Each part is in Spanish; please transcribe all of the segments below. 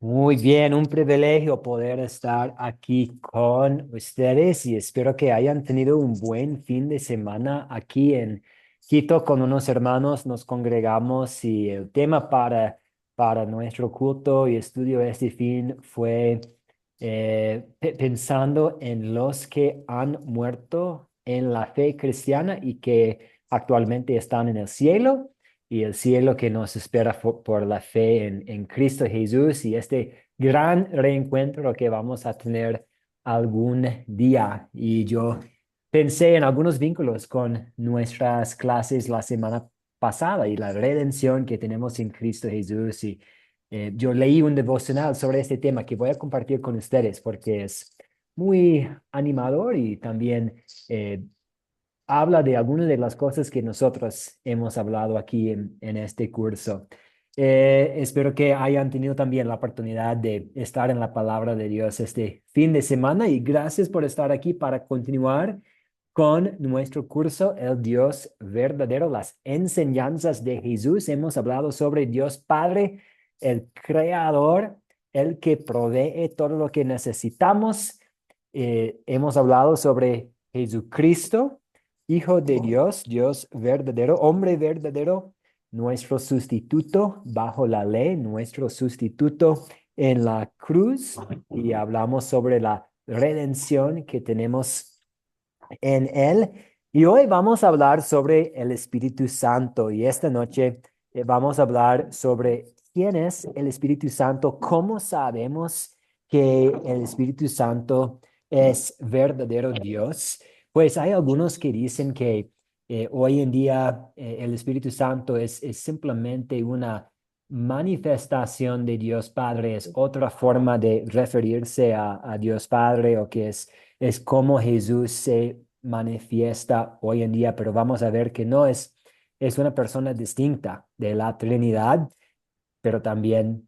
Muy bien, un privilegio poder estar aquí con ustedes y espero que hayan tenido un buen fin de semana aquí en Quito con unos hermanos. Nos congregamos y el tema para nuestro culto y estudio este fin fue pensando en los que han muerto en la fe cristiana y que actualmente están en el cielo y el cielo que nos espera por la fe en Cristo Jesús y este gran reencuentro que vamos a tener algún día. Y yo pensé en algunos vínculos con nuestras clases la semana pasada y la redención que tenemos en Cristo Jesús. Y yo leí un devocional sobre este tema que voy a compartir con ustedes porque es muy animador y también habla de algunas de las cosas que nosotros hemos hablado aquí en este curso. Espero que hayan tenido también la oportunidad de estar en la palabra de Dios este fin de semana y gracias por estar aquí para continuar con nuestro curso El Dios verdadero, las enseñanzas de Jesús. Hemos hablado sobre Dios Padre, el Creador, el que provee todo lo que necesitamos. Hemos hablado sobre Jesucristo, Hijo de Dios, Dios verdadero, hombre verdadero, nuestro sustituto bajo la ley, nuestro sustituto en la cruz, y hablamos sobre la redención que tenemos en Él. Y hoy vamos a hablar sobre el Espíritu Santo y esta noche vamos a hablar sobre quién es el Espíritu Santo, cómo sabemos que el Espíritu Santo es verdadero Dios. Pues hay algunos que dicen que hoy en día el Espíritu Santo es simplemente una manifestación de Dios Padre, es otra forma de referirse a Dios Padre o que es como Jesús se manifiesta hoy en día, pero vamos a ver que no es una persona distinta de la Trinidad, pero también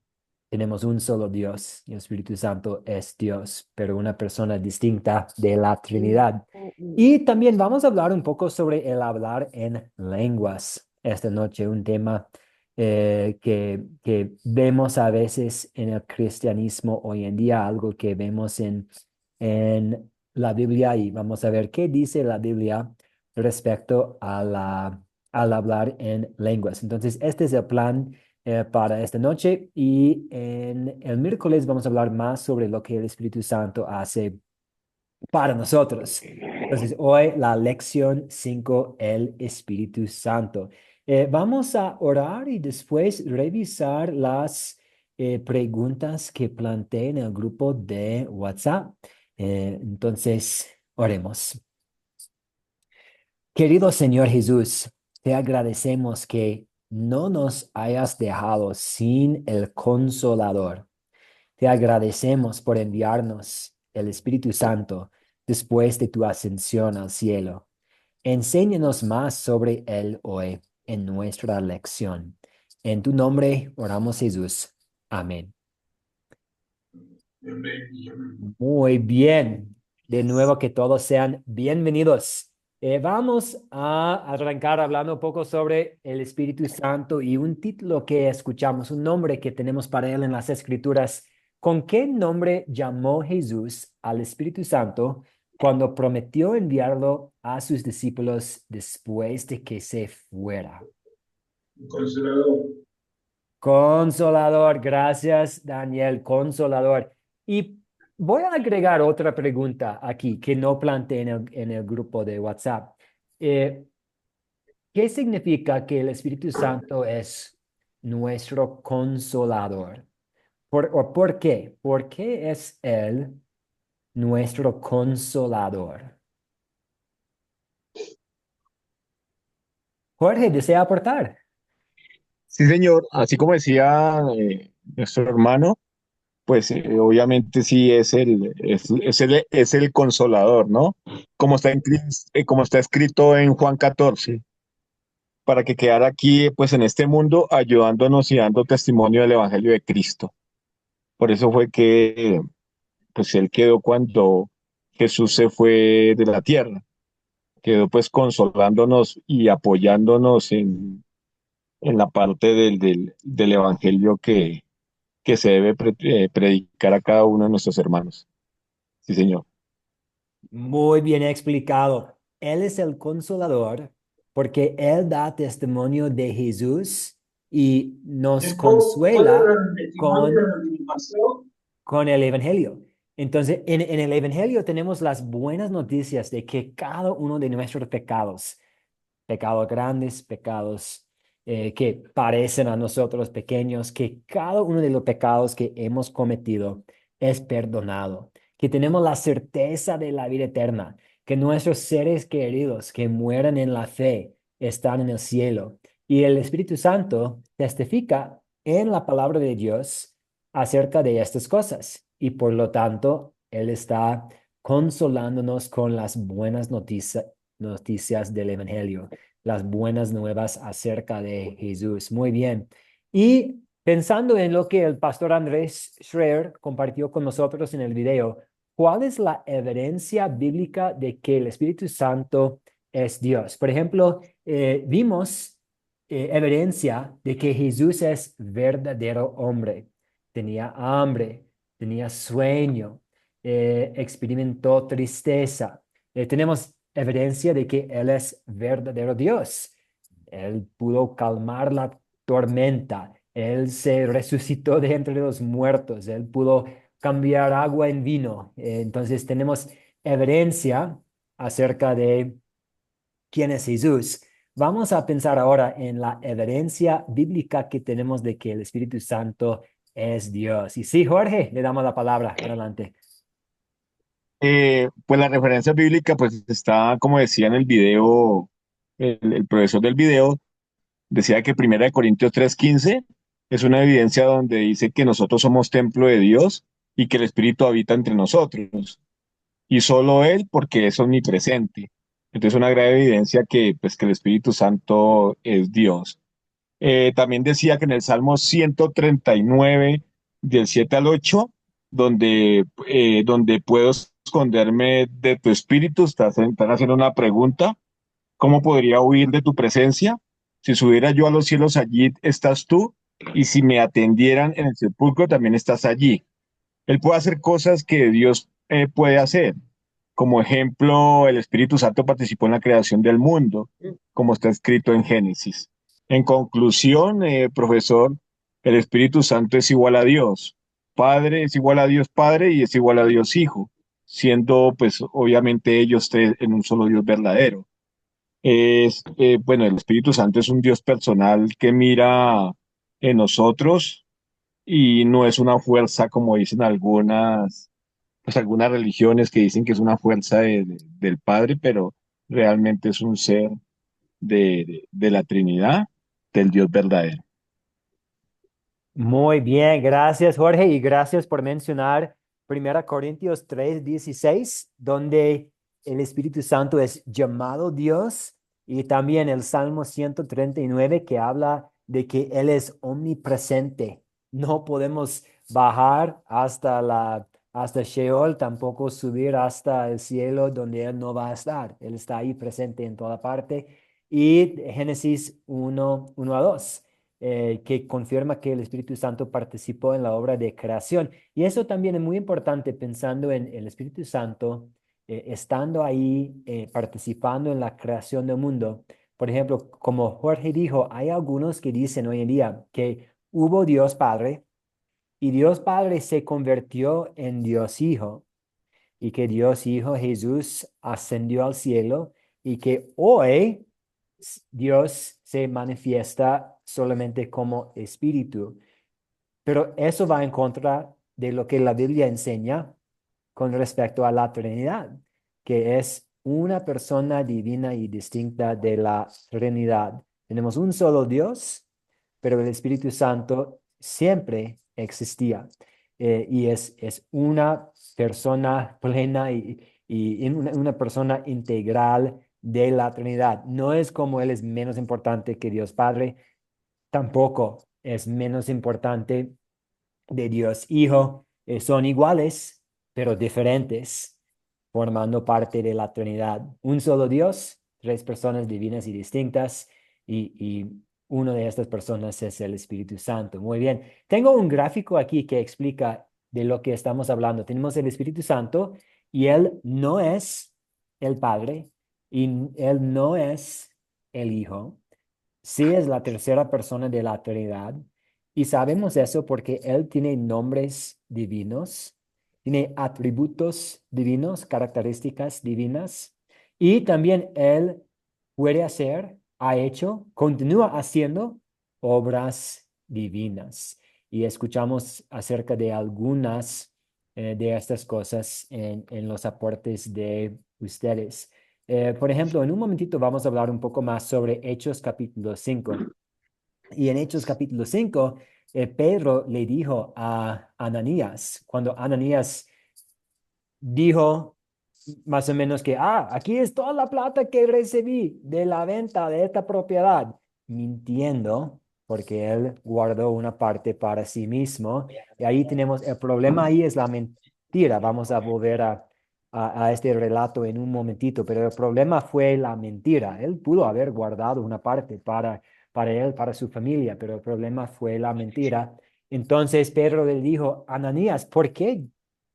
tenemos un solo Dios y el Espíritu Santo es Dios, pero una persona distinta de la Trinidad. Y también vamos a hablar un poco sobre el hablar en lenguas esta noche, un tema que vemos a veces en el cristianismo hoy en día, algo que vemos en la Biblia y vamos a ver qué dice la Biblia respecto al hablar en lenguas. Entonces, este es el plan para esta noche y en el miércoles vamos a hablar más sobre lo que el Espíritu Santo hace para nosotros. Entonces, hoy la lección 5, el Espíritu Santo. Vamos a orar y después revisar las preguntas que planteé en el grupo de WhatsApp. Entonces, oremos. Querido Señor Jesús, te agradecemos que no nos hayas dejado sin el Consolador. Te agradecemos por enviarnos el Espíritu Santo después de tu ascensión al cielo. Enséñanos más sobre él hoy en nuestra lección. En tu nombre oramos, Jesús. Amén. Muy bien. De nuevo, que todos sean bienvenidos. Vamos a arrancar hablando un poco sobre el Espíritu Santo y un título que escuchamos, un nombre que tenemos para él en las Escrituras. ¿Con qué nombre llamó Jesús al Espíritu Santo cuando prometió enviarlo a sus discípulos después de que se fuera? Consolador. Consolador, gracias, Daniel, consolador. Y voy a agregar otra pregunta aquí que no planteé en el grupo de WhatsApp. Eh, ¿Qué significa que el Espíritu Santo es nuestro consolador? ¿Por qué? ¿Por qué es Él nuestro consolador? Jorge, ¿desea aportar? Sí, señor, así como decía nuestro hermano, pues obviamente sí es el consolador, ¿no? Como está escrito en Juan 14, para que quedara aquí, pues en este mundo, ayudándonos y dando testimonio del Evangelio de Cristo. Por eso fue que, pues él quedó cuando Jesús se fue de la tierra, quedó pues consolándonos y apoyándonos en la parte del Evangelio que que se debe predicar a cada uno de nuestros hermanos. Sí, señor. Muy bien explicado. Él es el consolador porque Él da testimonio de Jesús y nos ¿Puede consuela repetir con la continuación? el Evangelio. Entonces, en el Evangelio tenemos las buenas noticias de que cada uno de nuestros pecados, pecados grandes, pecados que parecen a nosotros pequeños, que cada uno de los pecados que hemos cometido es perdonado, que tenemos la certeza de la vida eterna, que nuestros seres queridos que mueran en la fe están en el cielo. Y el Espíritu Santo testifica en la palabra de Dios acerca de estas cosas. Y por lo tanto, Él está consolándonos con las buenas noticias del Evangelio, las buenas nuevas acerca de Jesús. Muy bien. Y pensando en lo que el pastor Andrés Schreier compartió con nosotros en el video, ¿cuál es la evidencia bíblica de que el Espíritu Santo es Dios? Por ejemplo, vimos evidencia de que Jesús es verdadero hombre. Tenía hambre, tenía sueño, experimentó tristeza. Tenemos evidencia de que Él es verdadero Dios. Él pudo calmar la tormenta. Él se resucitó de entre los muertos. Él pudo cambiar agua en vino. Entonces tenemos evidencia acerca de quién es Jesús. Vamos a pensar ahora en la evidencia bíblica que tenemos de que el Espíritu Santo es Dios. Y sí, Jorge, le damos la palabra. Adelante. Pues la referencia bíblica, pues está, como decía en el video, el profesor del video, decía que Primera de Corintios 3:15 es una evidencia donde dice que nosotros somos templo de Dios y que el Espíritu habita entre nosotros. Y solo Él porque es omnipresente. Entonces, una gran evidencia que, pues, que el Espíritu Santo es Dios. También decía que en el Salmo 139, del 7 al 8, donde puedo esconderme de tu espíritu, están haciendo una pregunta: ¿cómo podría huir de tu presencia? Si subiera yo a los cielos, allí estás tú, y si me atendieran en el sepulcro, también estás allí. Él puede hacer cosas que Dios puede hacer. Como ejemplo, el Espíritu Santo participó en la creación del mundo, como está escrito en Génesis. En conclusión, profesor, el Espíritu Santo es igual a Dios. Padre es igual a Dios Padre y es igual a Dios Hijo, siendo pues obviamente ellos tres en un solo Dios verdadero. Bueno, el Espíritu Santo es un Dios personal que mira en nosotros y no es una fuerza como dicen algunas religiones que dicen que es una fuerza del Padre, pero realmente es un ser de la Trinidad, del Dios verdadero. Muy bien, gracias Jorge y gracias por mencionar 1 Corintios 3:16, donde el Espíritu Santo es llamado Dios, y también el Salmo 139 que habla de que Él es omnipresente. No podemos bajar hasta Sheol, tampoco subir hasta el cielo donde Él no va a estar. Él está ahí presente en toda parte. Y Génesis 1:1 a 2 que confirma que el Espíritu Santo participó en la obra de creación. Y eso también es muy importante pensando en el Espíritu Santo, estando ahí, participando en la creación del mundo. Por ejemplo, como Jorge dijo, hay algunos que dicen hoy en día que hubo Dios Padre y Dios Padre se convirtió en Dios Hijo, y que Dios Hijo Jesús ascendió al cielo, y que hoy Dios se manifiesta solamente como espíritu. Pero eso va en contra de lo que la Biblia enseña con respecto a la Trinidad, que es una persona divina y distinta de la Trinidad. Tenemos un solo Dios, pero el Espíritu Santo siempre existía. Y es una persona plena y una persona integral de la Trinidad. No es como Él es menos importante que Dios Padre, tampoco es menos importante de Dios Hijo. Son iguales, pero diferentes, formando parte de la Trinidad. Un solo Dios, tres personas divinas y distintas. Y una de estas personas es el Espíritu Santo. Muy bien. Tengo un gráfico aquí que explica de lo que estamos hablando. Tenemos el Espíritu Santo y Él no es el Padre y Él no es el Hijo. Sí es la tercera persona de la Trinidad y sabemos eso porque Él tiene nombres divinos, tiene atributos divinos, características divinas y también Él puede hacer, ha hecho, continúa haciendo obras divinas. Y escuchamos acerca de algunas de estas cosas en los aportes de ustedes. Por ejemplo, en un momentito vamos a hablar un poco más sobre Hechos capítulo 5. Y en Hechos capítulo 5, Pedro le dijo a Ananías, cuando Ananías dijo más o menos que, aquí es toda la plata que recibí de la venta de esta propiedad, mintiendo, porque él guardó una parte para sí mismo. Y ahí tenemos, el problema ahí es la mentira. Vamos a volver a este relato en un momentito, pero el problema fue la mentira. Él pudo haber guardado una parte para él, para su familia, pero el problema fue la mentira. Entonces Pedro le dijo, Ananías, ¿por qué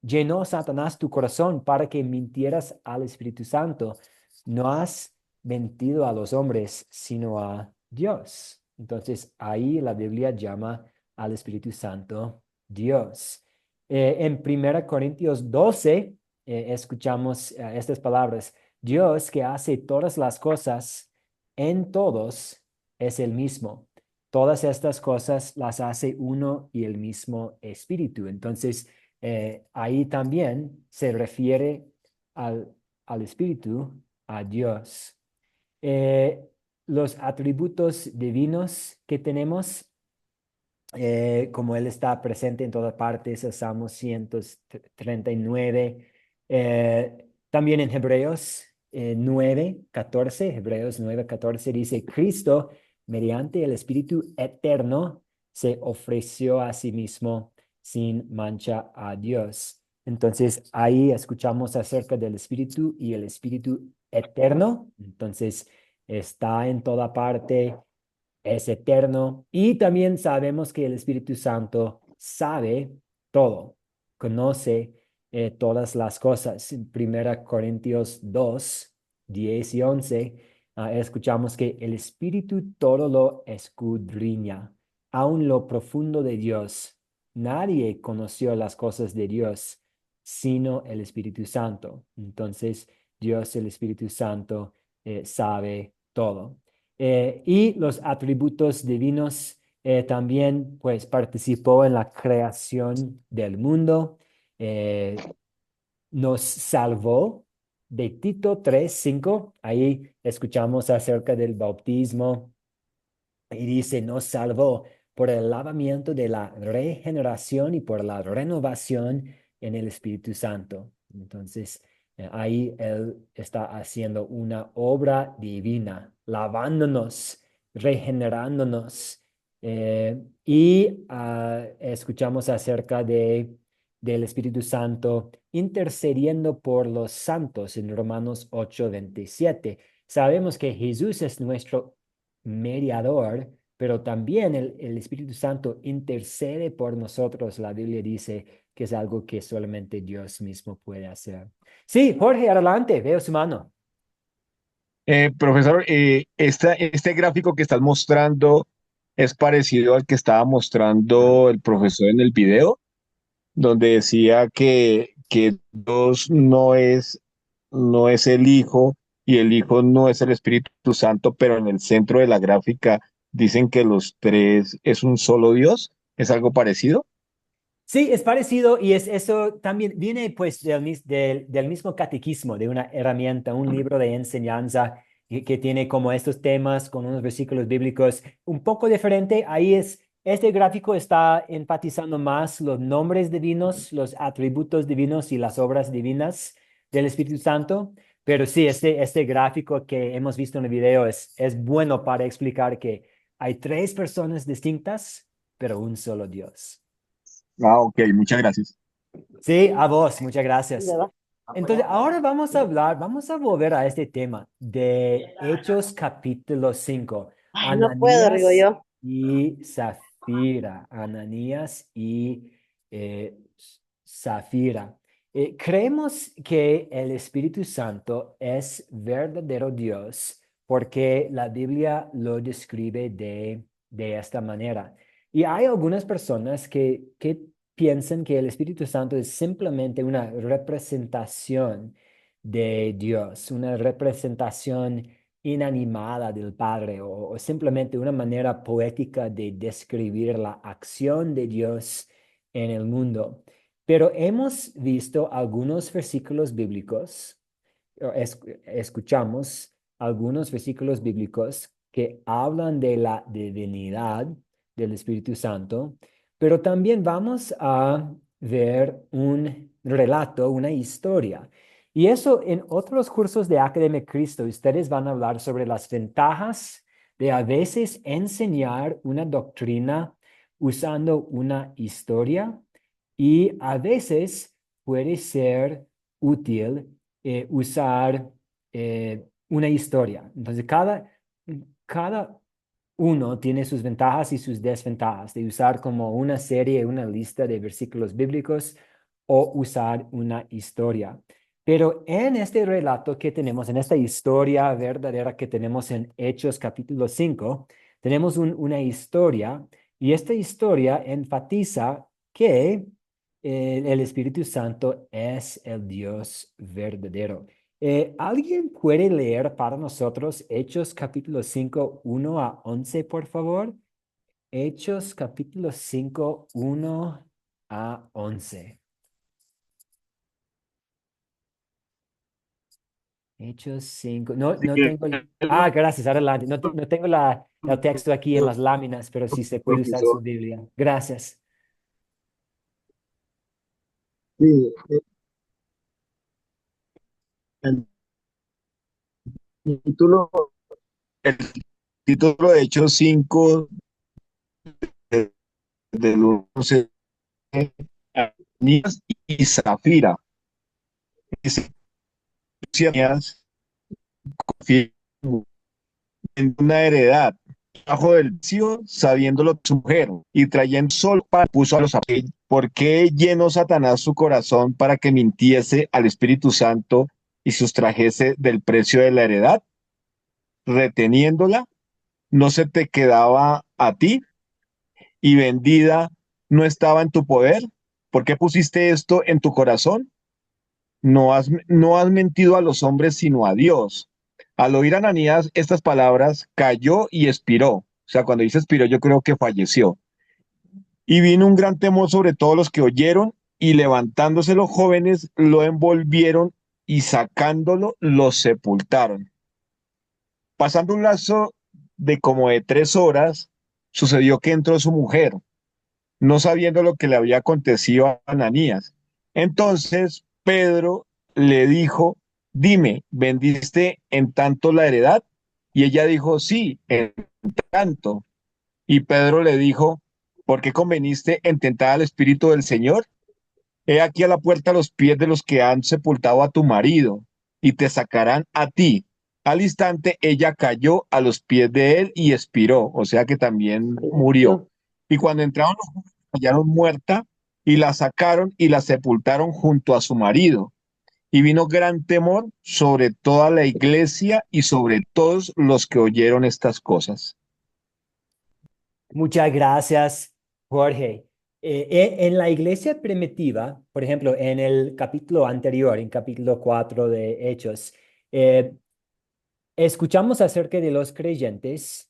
llenó Satanás tu corazón para que mintieras al Espíritu Santo? No has mentido a los hombres, sino a Dios. Entonces ahí la Biblia llama al Espíritu Santo Dios. En 1 Corintios 12 escuchamos estas palabras. Dios que hace todas las cosas en todos es el mismo. Todas estas cosas las hace uno y el mismo Espíritu. Entonces, ahí también se refiere al Espíritu, a Dios. Eh, los atributos divinos que tenemos, como Él está presente en todas partes, el Salmo 139. También en Hebreos 9:14, Hebreos 9:14 dice, Cristo, mediante el Espíritu eterno, se ofreció a sí mismo sin mancha a Dios. Entonces, ahí escuchamos acerca del Espíritu y el Espíritu eterno. Entonces, está en toda parte, es eterno y también sabemos que el Espíritu Santo sabe todo, conoce todas las cosas. En 1 Corintios 2:10 y 11, escuchamos que el Espíritu todo lo escudriña, aun lo profundo de Dios. Nadie conoció las cosas de Dios, sino el Espíritu Santo. Entonces, Dios, el Espíritu Santo, sabe todo. Y los atributos divinos también, pues, participó en la creación del mundo, nos salvó de Tito 3:5. Ahí escuchamos acerca del bautismo y dice, nos salvó por el lavamiento de la regeneración y por la renovación en el Espíritu Santo. Entonces, ahí Él está haciendo una obra divina, lavándonos, regenerándonos. Y escuchamos acerca del Espíritu Santo intercediendo por los santos en Romanos 8:27. Sabemos que Jesús es nuestro mediador, pero también el Espíritu Santo intercede por nosotros. La Biblia dice que es algo que solamente Dios mismo puede hacer. Sí, Jorge, adelante, veo su mano. Profesor, este gráfico que estás mostrando es parecido al que estaba mostrando el profesor en el video, donde decía que Dios no es el Hijo y el Hijo no es el Espíritu Santo, pero en el centro de la gráfica dicen que los tres es un solo Dios. ¿Es algo parecido? Sí, es parecido y eso también viene pues del mismo catequismo, de una herramienta, un libro de enseñanza que tiene como estos temas con unos versículos bíblicos un poco diferente. Ahí este gráfico está enfatizando más los nombres divinos, los atributos divinos y las obras divinas del Espíritu Santo. Pero sí, este gráfico que hemos visto en el video es bueno para explicar que hay tres personas distintas, pero un solo Dios. Ah, ok, muchas gracias. Sí, a vos, muchas gracias. Entonces, ahora vamos a volver a este tema de Hechos capítulo 5. Ay, no puedo, digo Ananías yo. y Zafira. Ananías y Zafira. Creemos que el Espíritu Santo es verdadero Dios porque la Biblia lo describe de esta manera. Y hay algunas personas que piensan que el Espíritu Santo es simplemente una representación de Dios, una representación inanimada del Padre o simplemente una manera poética de describir la acción de Dios en el mundo. Pero hemos visto algunos versículos bíblicos, escuchamos algunos versículos bíblicos que hablan de la divinidad del Espíritu Santo, pero también vamos a ver un relato, una historia. Y eso en otros cursos de Academia Cristo, ustedes van a hablar sobre las ventajas de a veces enseñar una doctrina usando una historia y a veces puede ser útil usar una historia. Entonces, cada uno tiene sus ventajas y sus desventajas de usar como una serie, una lista de versículos bíblicos o usar una historia. Pero en este relato que tenemos, en esta historia verdadera que tenemos en Hechos capítulo 5, tenemos una historia y esta historia enfatiza que el Espíritu Santo es el Dios verdadero. ¿Alguien puede leer para nosotros Hechos capítulo 5 1 a 11 por favor? Hechos capítulo 5 1 a 11. Hechos 5. No, Si no quieres, tengo gracias, adelante. No tengo el texto aquí en las láminas, pero sí se puede usar su profesor. Biblia. Gracias. Sí, el título, el título de Hechos 5 del 11, Ananías y Zafira. Dice, Ananías confía en una heredad bajo del cielo, sabiéndolo su mujer, y trayendo sol para puso a los apellos. ¿Por qué llenó Satanás su corazón para que mintiese al Espíritu Santo y sustrajese del precio de la heredad? Reteniéndola, no se te quedaba a ti y vendida no estaba en tu poder. ¿Por qué pusiste esto en tu corazón? No has mentido a los hombres, sino a Dios. Al oír Ananías estas palabras, cayó y expiró. O sea, cuando dice expiró, yo creo que falleció. Y vino un gran temor sobre todos los que oyeron, y levantándose los jóvenes, lo envolvieron y sacándolo, lo sepultaron. Pasando un lazo de como de 3 horas, sucedió que entró su mujer, no sabiendo lo que le había acontecido a Ananías. Entonces Pedro le dijo, dime, ¿vendiste en tanto la heredad? Y ella dijo, sí, en tanto. Y Pedro le dijo, ¿por qué conveniste en tentar al Espíritu del Señor? He aquí a la puerta los pies de los que han sepultado a tu marido, y te sacarán a ti. Al instante ella cayó a los pies de él y expiró, o sea que también murió. Falleció. Y cuando entraron los jóvenes, la hallaron muerta, y la sacaron y la sepultaron junto a su marido. Y vino gran temor sobre toda la iglesia y sobre todos los que oyeron estas cosas. Muchas gracias, Jorge. En la iglesia primitiva, por ejemplo, en el capítulo anterior, en capítulo 4 de Hechos, eh, escuchamos acerca de los creyentes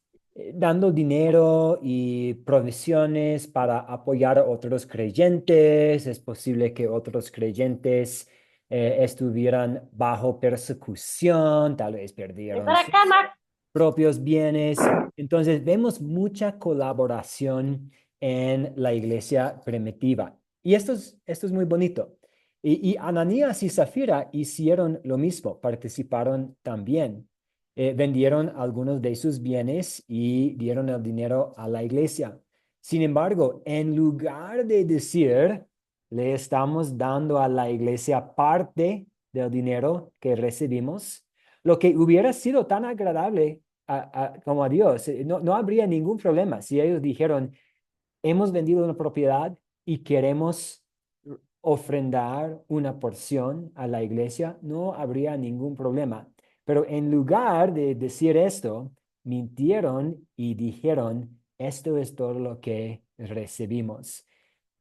dando dinero y provisiones para apoyar a otros creyentes. Es posible que otros creyentes estuvieran bajo persecución, tal vez Ven perdieron para acá, sus Max. propios bienes. Entonces vemos mucha colaboración en la iglesia primitiva. Y esto es muy bonito. Y Ananías y Zafira hicieron lo mismo, participaron también. Vendieron algunos de sus bienes y dieron el dinero a la iglesia. Sin embargo, en lugar de decir, le estamos dando a la iglesia parte del dinero que recibimos, lo que hubiera sido tan agradable como a Dios. No, no habría ningún problema si ellos dijeron, hemos vendido una propiedad y queremos ofrendar una porción a la iglesia, no habría ningún problema. Pero en lugar de decir esto, mintieron y dijeron, esto es todo lo que recibimos.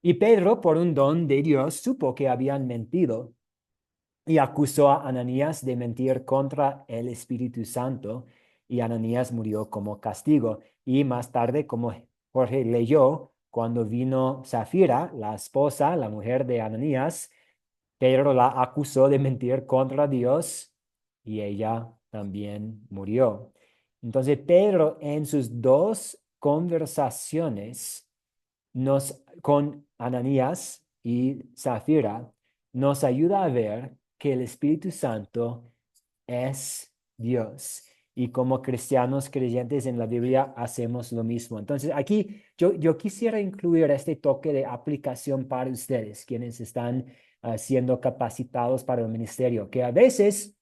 Y Pedro, por un don de Dios, supo que habían mentido y acusó a Ananías de mentir contra el Espíritu Santo, y Ananías murió como castigo. Y más tarde, como Jorge leyó, cuando vino Zafira, la esposa, la mujer de Ananías, Pedro la acusó de mentir contra Dios y ella también murió. Entonces, Pedro en sus dos conversaciones con Ananías y Zafira, nos ayuda a ver que el Espíritu Santo es Dios. Y como cristianos creyentes en la Biblia hacemos lo mismo. Entonces, aquí yo quisiera incluir este toque de aplicación para ustedes, quienes están siendo capacitados para el ministerio, que a veces,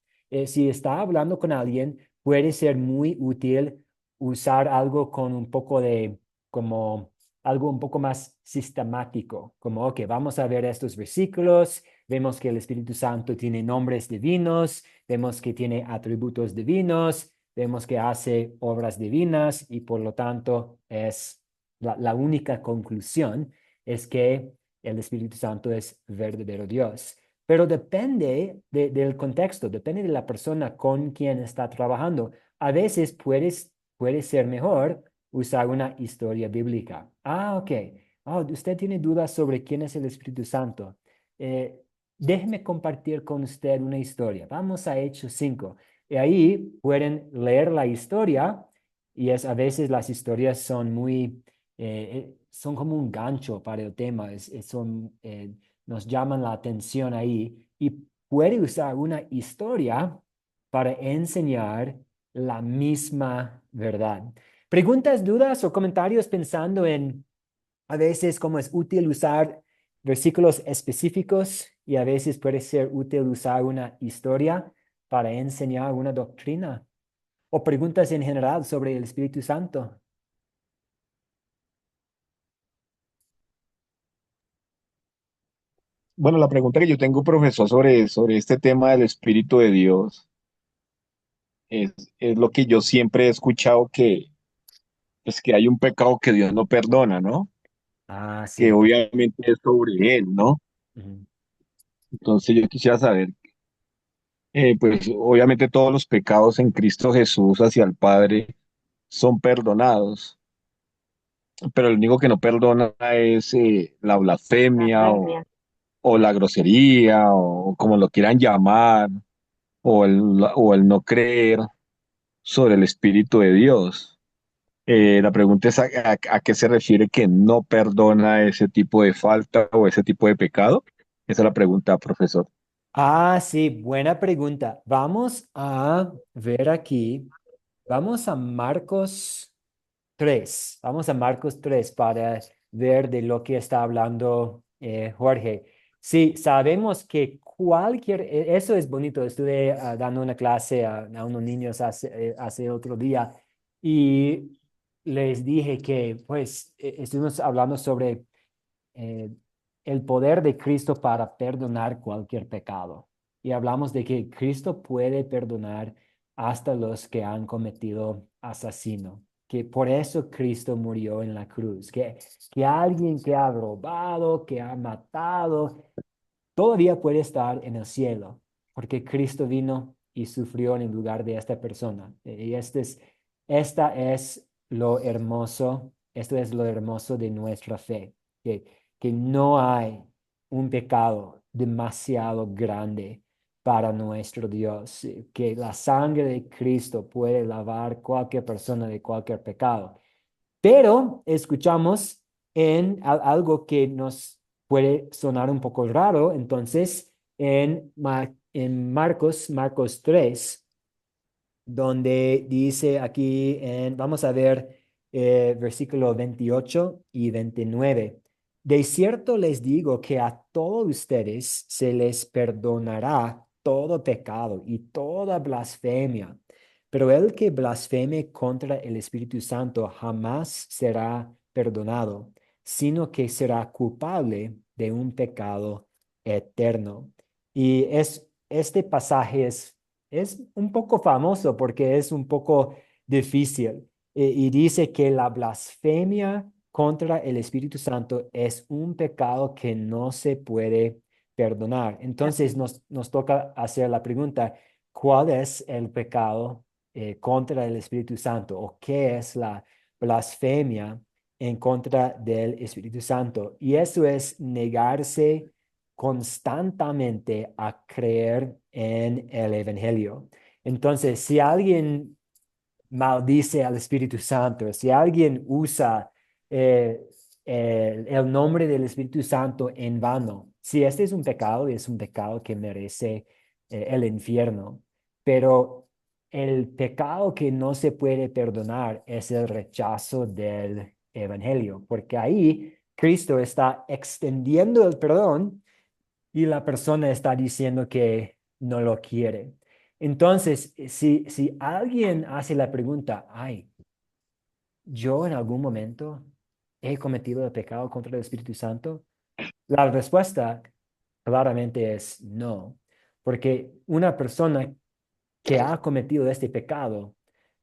si está hablando con alguien, puede ser muy útil usar algo con un poco de, como algo un poco más sistemático, como, ok, vamos a ver estos versículos, vemos que el Espíritu Santo tiene nombres divinos, vemos que tiene atributos divinos, vemos que hace obras divinas y por lo tanto es la única conclusión es que el Espíritu Santo es verdadero Dios. Pero depende del contexto, depende de la persona con quien está trabajando. A veces puede ser mejor usar una historia bíblica. Ah, ok. Oh, usted tiene dudas sobre quién es el Espíritu Santo. Eh, Déjeme compartir con usted una historia. Vamos a Hechos 5. Y ahí pueden leer la historia y a veces las historias son son como un gancho para el tema. Nos llaman la atención ahí y puede usar una historia para enseñar la misma verdad. ¿Preguntas, dudas o comentarios pensando en a veces cómo es útil usar versículos específicos y a veces puede ser útil usar una historia para enseñar una doctrina? ¿O preguntas en general sobre el Espíritu Santo? Bueno, la pregunta que yo tengo, profesor, sobre este tema del Espíritu de Dios es, es lo que yo siempre he escuchado que, pues, que hay un pecado que Dios no perdona, ¿no? Ah, Que sí. obviamente es sobre él, ¿no? Ujú. Entonces yo quisiera saber, pues obviamente todos los pecados en Cristo Jesús hacia el Padre son perdonados, pero el único que no perdona es la blasfemia o la grosería o como lo quieran llamar o el no creer sobre el Espíritu de Dios. La pregunta es a qué se refiere que no perdona ese tipo de falta o ese tipo de pecado. Esa es la pregunta, profesor. Ah, sí, buena pregunta. Vamos a ver aquí. Vamos a Marcos 3. Vamos a Marcos 3 para ver de lo que está hablando Jorge. Sí, sabemos que eso es bonito. Estuve dando una clase a unos niños hace otro día y les dije que pues estuvimos hablando sobre eh, el poder de Cristo para perdonar cualquier pecado. Y hablamos de que Cristo puede perdonar hasta los que han cometido asesino, que por eso Cristo murió en la cruz, que alguien que ha robado, que ha matado, todavía puede estar en el cielo, porque Cristo vino y sufrió en el lugar de esta persona. Y esta es lo hermoso, esto es lo hermoso de nuestra fe, que no hay un pecado demasiado grande para nuestro Dios, que la sangre de Cristo puede lavar cualquier persona de cualquier pecado. Pero escuchamos en algo que nos puede sonar un poco raro, entonces en Marcos 3 donde dice aquí, vamos a ver versículo 28 y 29. De cierto les digo que a todos ustedes se les perdonará todo pecado y toda blasfemia, pero el que blasfeme contra el Espíritu Santo jamás será perdonado, sino que será culpable de un pecado eterno. Y este pasaje es un poco famoso porque es un poco difícil. Y dice que la blasfemia contra el Espíritu Santo es un pecado que no se puede perdonar. Entonces nos toca hacer la pregunta, ¿cuál es el pecado contra el Espíritu Santo? ¿O qué es la blasfemia en contra del Espíritu Santo? Y eso es negarse constantemente a creer en el Evangelio. Entonces, si alguien maldice al Espíritu Santo, si alguien usa eh, el nombre del Espíritu Santo en vano, si este es un pecado que merece el infierno, pero el pecado que no se puede perdonar es el rechazo del Evangelio, porque ahí Cristo está extendiendo el perdón y la persona está diciendo que no lo quiere. Entonces, si alguien hace la pregunta, ay, yo en algún momento he cometido el pecado contra el Espíritu Santo, la respuesta claramente es no, porque una persona que ha cometido este pecado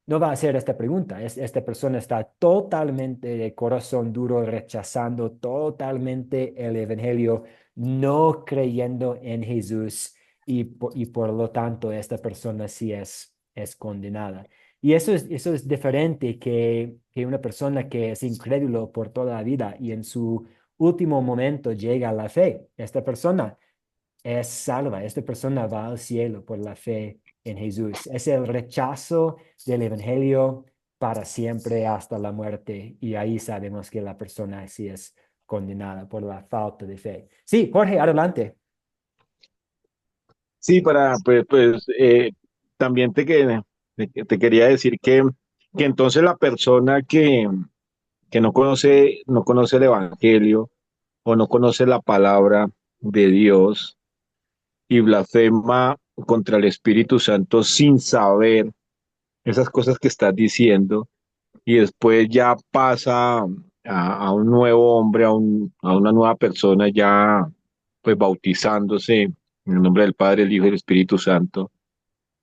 no va a hacer esta pregunta. Esta persona está totalmente de corazón duro, rechazando totalmente el Evangelio, no creyendo en Jesús y por lo tanto esta persona sí es condenada. Y eso es diferente que una persona que es incrédulo por toda la vida y en su último momento llega a la fe. Esta persona es salva. Esta persona va al cielo por la fe en Jesús. Es el rechazo del Evangelio para siempre hasta la muerte. Y ahí sabemos que la persona sí es condenada por la falta de fe. Sí, Jorge, adelante. Sí, también te quería decir que entonces la persona que no conoce el Evangelio o no conoce la palabra de Dios y blasfema contra el Espíritu Santo sin saber esas cosas que estás diciendo y después ya pasa a un nuevo hombre, a una nueva persona ya pues bautizándose en el nombre del Padre, el Hijo y el Espíritu Santo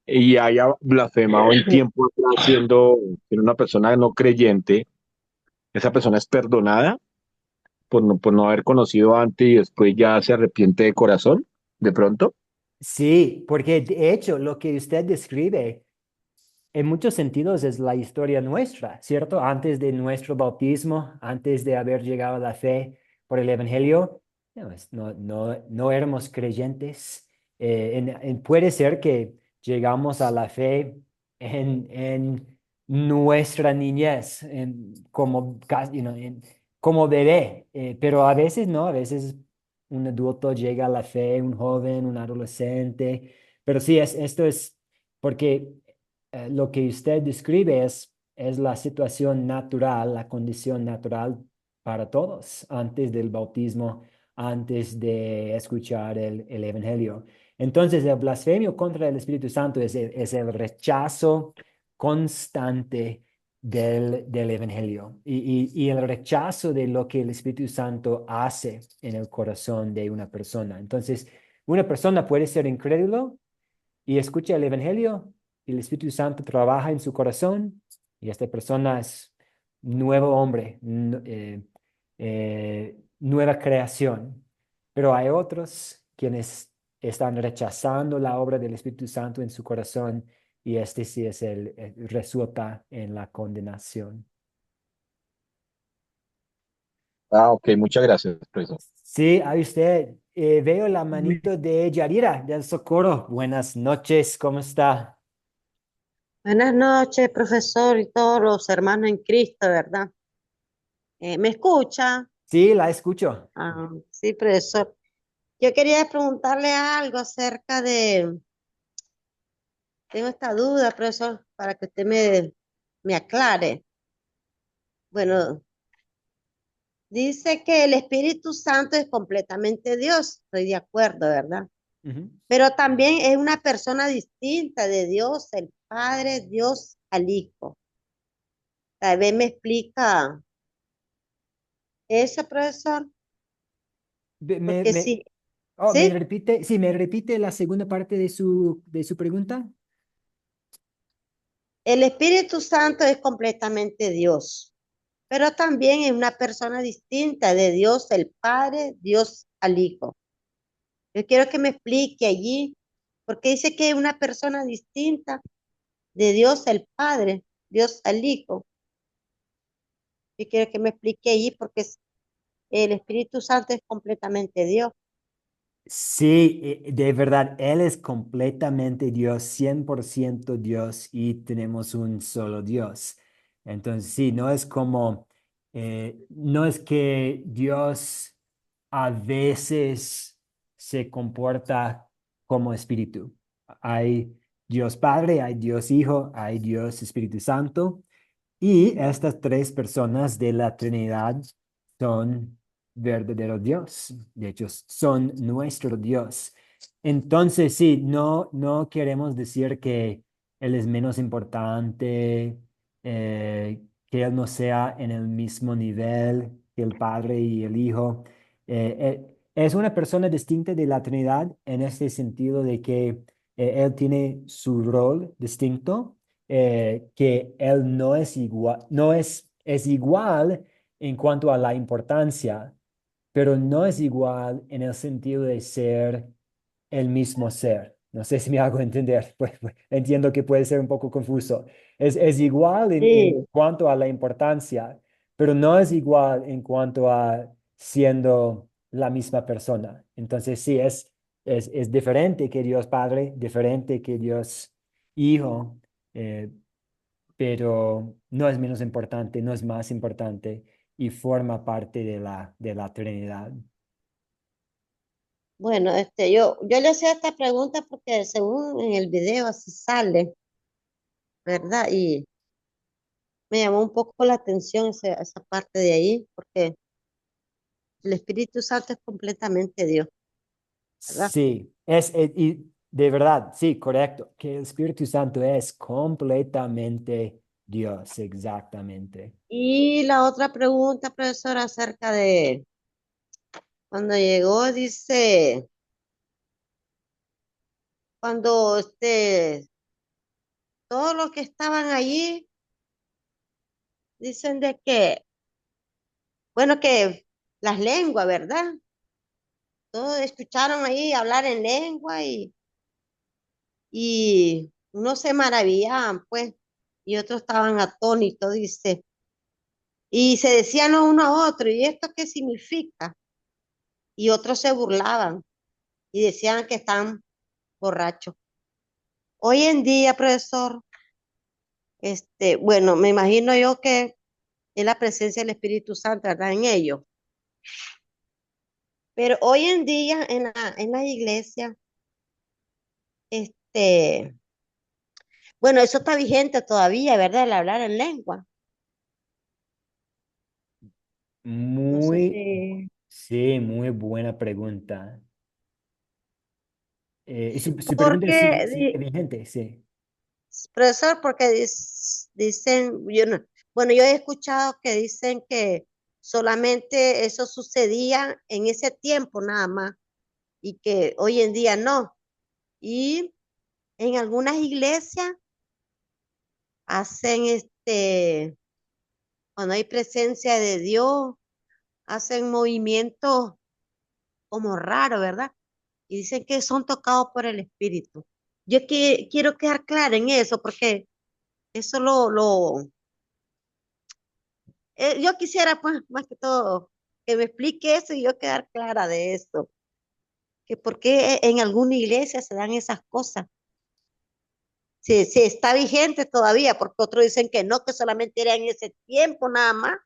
y haya blasfemado en tiempo atrás siendo una persona no creyente, esa persona es perdonada por no haber conocido antes y después ya se arrepiente de corazón, de pronto. Sí, porque de hecho lo que usted describe en muchos sentidos es la historia nuestra, ¿cierto? Antes de nuestro bautismo, antes de haber llegado a la fe por el Evangelio, no éramos creyentes. Puede ser que llegamos a la fe en nuestra niñez, como bebé, pero a veces no, a veces un adulto llega a la fe, un joven, un adolescente, pero sí, esto es porque lo que usted describe es la situación natural, la condición natural para todos antes del bautismo, antes de escuchar el Evangelio. Entonces, el blasfemio contra el Espíritu Santo es el rechazo constante del Evangelio y el rechazo de lo que el Espíritu Santo hace en el corazón de una persona. Entonces, una persona puede ser incrédulo y escucha el Evangelio, y el Espíritu Santo trabaja en su corazón y esta persona es nuevo hombre, nueva creación. Pero hay otros quienes están rechazando la obra del Espíritu Santo en su corazón y este sí es resulta en la condenación. Ah, ok, muchas gracias, profesor. Sí, ahí usted, veo la manito de Yarira del Socorro. Buenas noches, ¿cómo está? Buenas noches, profesor, y todos los hermanos en Cristo, ¿verdad? ¿Me escucha? Sí, la escucho. Ah, sí, profesor. Yo quería preguntarle algo acerca tengo esta duda, profesor, para que usted me aclare. Bueno, dice que el Espíritu Santo es completamente Dios, estoy de acuerdo, ¿verdad? Ujú. Pero también es una persona distinta de Dios, el Padre, Dios al Hijo. Tal vez me explica eso, profesor, Ve- porque sí, me ¿sí? repite, sí, me repite la segunda parte de su pregunta. El Espíritu Santo es completamente Dios, pero también es una persona distinta de Dios el Padre, Dios al Hijo. Yo quiero que me explique allí, porque dice que es una persona distinta de Dios el Padre, Dios al Hijo. Yo quiero que me explique allí, porque el Espíritu Santo es completamente Dios. Sí, de verdad, Él es completamente Dios, 100% Dios y tenemos un solo Dios. Entonces, sí, no es como, no es que Dios a veces se comporta como espíritu. Hay Dios Padre, hay Dios Hijo, hay Dios Espíritu Santo. Y estas tres personas de la Trinidad son verdadero Dios. De hecho, son nuestro Dios. Entonces, sí, no queremos decir que Él es menos importante, que Él no sea en el mismo nivel que el Padre y el Hijo. Es una persona distinta de la Trinidad en este sentido de que Él tiene su rol distinto, que él no es igual, es igual en cuanto a la importancia, pero no es igual en el sentido de ser el mismo ser. No sé si me hago entender, pues, entiendo que puede ser un poco confuso. Es igual en Sí, cuanto a la importancia, pero no es igual en cuanto a siendo la misma persona. Entonces, sí, es diferente que Dios Padre, diferente que Dios Hijo, eh, pero no es menos importante, no es más importante y forma parte de la Trinidad. bueno, yo le hacía esta pregunta porque según en el video así sale, ¿verdad? Y me llamó un poco la atención esa parte de ahí, porque el Espíritu Santo es completamente Dios, ¿verdad? Sí, y de verdad, sí, correcto, que el Espíritu Santo es completamente Dios, exactamente. Y la otra pregunta, profesora, acerca de cuando llegó, dice, cuando todos los que estaban allí dicen de que, bueno, que las lenguas, ¿verdad? Todos escucharon ahí hablar en lengua y unos se maravillaban, pues, y otros estaban atónitos, dice, y se decían uno a otro, ¿y esto qué significa? Y otros se burlaban y decían que están borrachos. Hoy en día, profesor, bueno, me imagino yo que es la presencia del Espíritu Santo, ¿verdad? En ellos. Pero hoy en día en la iglesia, este, bueno, eso está vigente todavía, ¿verdad? El hablar en lengua. No sé Muy, si, sí, muy buena pregunta. Y su pregunta porque, sigue vigente, sí. profesor, porque dicen, yo no, bueno, yo he escuchado que dicen que solamente eso sucedía en ese tiempo nada más y que hoy en día no. Y en algunas iglesias hacen cuando hay presencia de Dios, hacen movimientos como raros, ¿verdad? Y dicen que son tocados por el Espíritu. Yo quiero quedar clara en eso, porque eso yo quisiera, pues, más que todo, que me explique eso y yo quedar clara de eso, que por qué en alguna iglesia se dan esas cosas. Si está vigente todavía, porque otros dicen que no, que solamente era en ese tiempo nada más,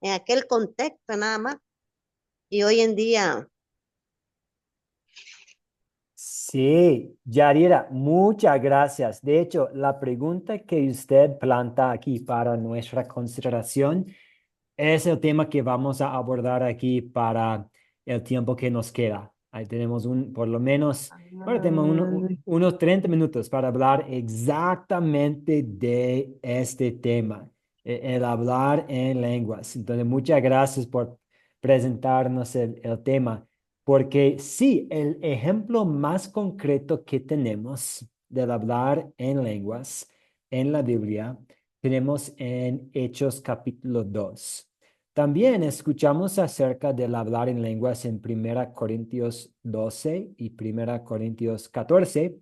en aquel contexto nada más. Y hoy en día, Sí, Yarira, muchas gracias. De hecho, la pregunta que usted planta aquí para nuestra consideración es el tema que vamos a abordar aquí para el tiempo que nos queda. Ahí tenemos por lo menos, ahora tenemos Ah, unos 30 minutos para hablar exactamente de este tema, el hablar en lenguas. Entonces, muchas gracias por presentarnos el tema, porque sí, el ejemplo más concreto que tenemos del hablar en lenguas en la Biblia, tenemos en Hechos capítulo 2. También escuchamos acerca del hablar en lenguas en 1 Corintios 12 y 1 Corintios 14,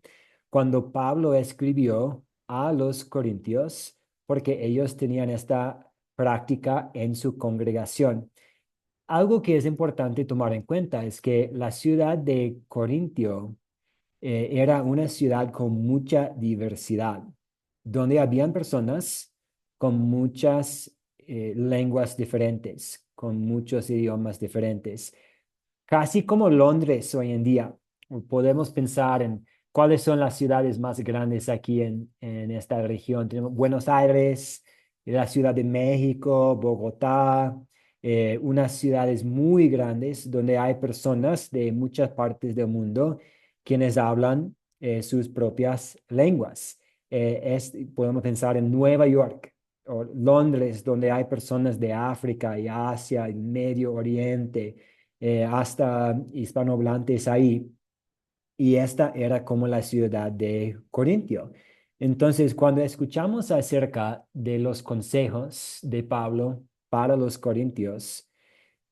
cuando Pablo escribió a los corintios, porque ellos tenían esta práctica en su congregación. Algo que es importante tomar en cuenta es que la ciudad de Corintio era una ciudad con mucha diversidad, donde habían personas con muchas lenguas diferentes, con muchos idiomas diferentes. Casi como Londres hoy en día. Podemos pensar en cuáles son las ciudades más grandes aquí en esta región. Tenemos Buenos Aires, la Ciudad de México, Bogotá, unas ciudades muy grandes donde hay personas de muchas partes del mundo quienes hablan sus propias lenguas. Podemos pensar en Nueva York o Londres, donde hay personas de África y Asia y Medio Oriente, hasta hispanohablantes ahí. Y esta era como la ciudad de Corintio. Entonces, cuando escuchamos acerca de los consejos de Pablo para los corintios,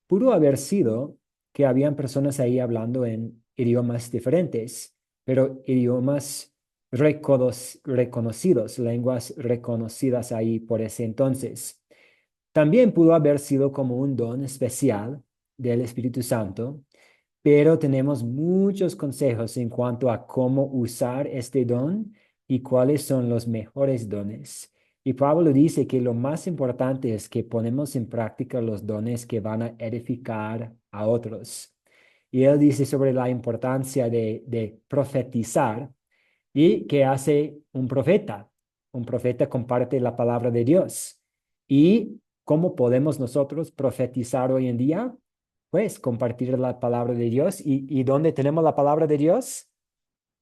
pudo haber sido que habían personas ahí hablando en idiomas diferentes, pero idiomas reconocidos, lenguas reconocidas ahí por ese entonces. También pudo haber sido como un don especial del Espíritu Santo, pero tenemos muchos consejos en cuanto a cómo usar este don y cuáles son los mejores dones. Y Pablo dice que lo más importante es que ponemos en práctica los dones que van a edificar a otros. Y él dice sobre la importancia de profetizar. ¿Y qué hace un profeta? Un profeta comparte la palabra de Dios. ¿Y cómo podemos nosotros profetizar hoy en día? Pues compartir la palabra de Dios. ¿Y dónde tenemos la palabra de Dios?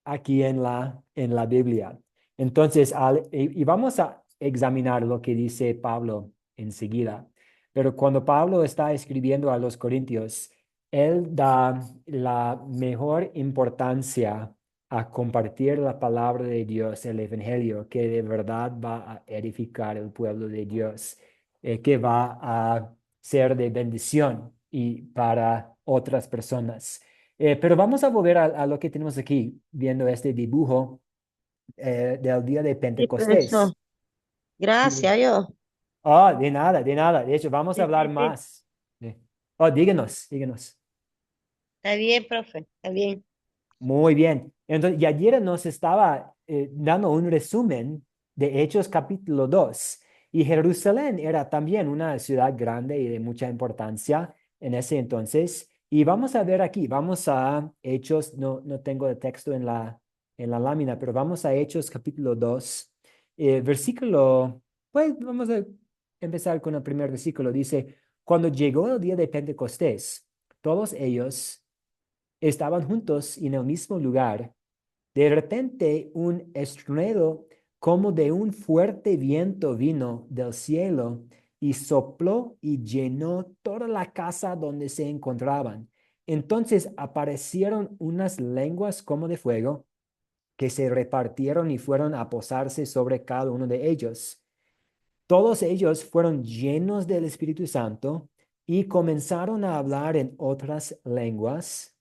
Aquí en la Biblia. Entonces, y vamos a examinar lo que dice Pablo enseguida. Pero cuando Pablo está escribiendo a los Corintios, él da la mejor importancia a compartir la palabra de Dios, el Evangelio, que de verdad va a edificar el pueblo de Dios, que va a ser de bendición y para otras personas. Pero vamos a volver a lo que tenemos aquí, viendo este dibujo del día de sí, profesor. Pentecostés. Sí. Gracias, yo. Oh, de nada, de nada. De hecho, vamos a Sí, hablar sí, sí. más. Sí. Oh, díganos, díganos. Está bien, profe, está bien. Muy bien. Entonces, Yadira nos estaba dando un resumen de Hechos capítulo 2. Y Jerusalén era también una ciudad grande y de mucha importancia en ese entonces. Y vamos a ver aquí, vamos a Hechos, no tengo el texto en la lámina, pero vamos a Hechos capítulo 2, versículo, pues vamos a empezar con el primer versículo. Dice, cuando llegó el día de Pentecostés, todos ellos estaban juntos en el mismo lugar. De repente un estruendo como de un fuerte viento vino del cielo y sopló y llenó toda la casa donde se encontraban. Entonces aparecieron unas lenguas como de fuego que se repartieron y fueron a posarse sobre cada uno de ellos. Todos ellos fueron llenos del Espíritu Santo y comenzaron a hablar en otras lenguas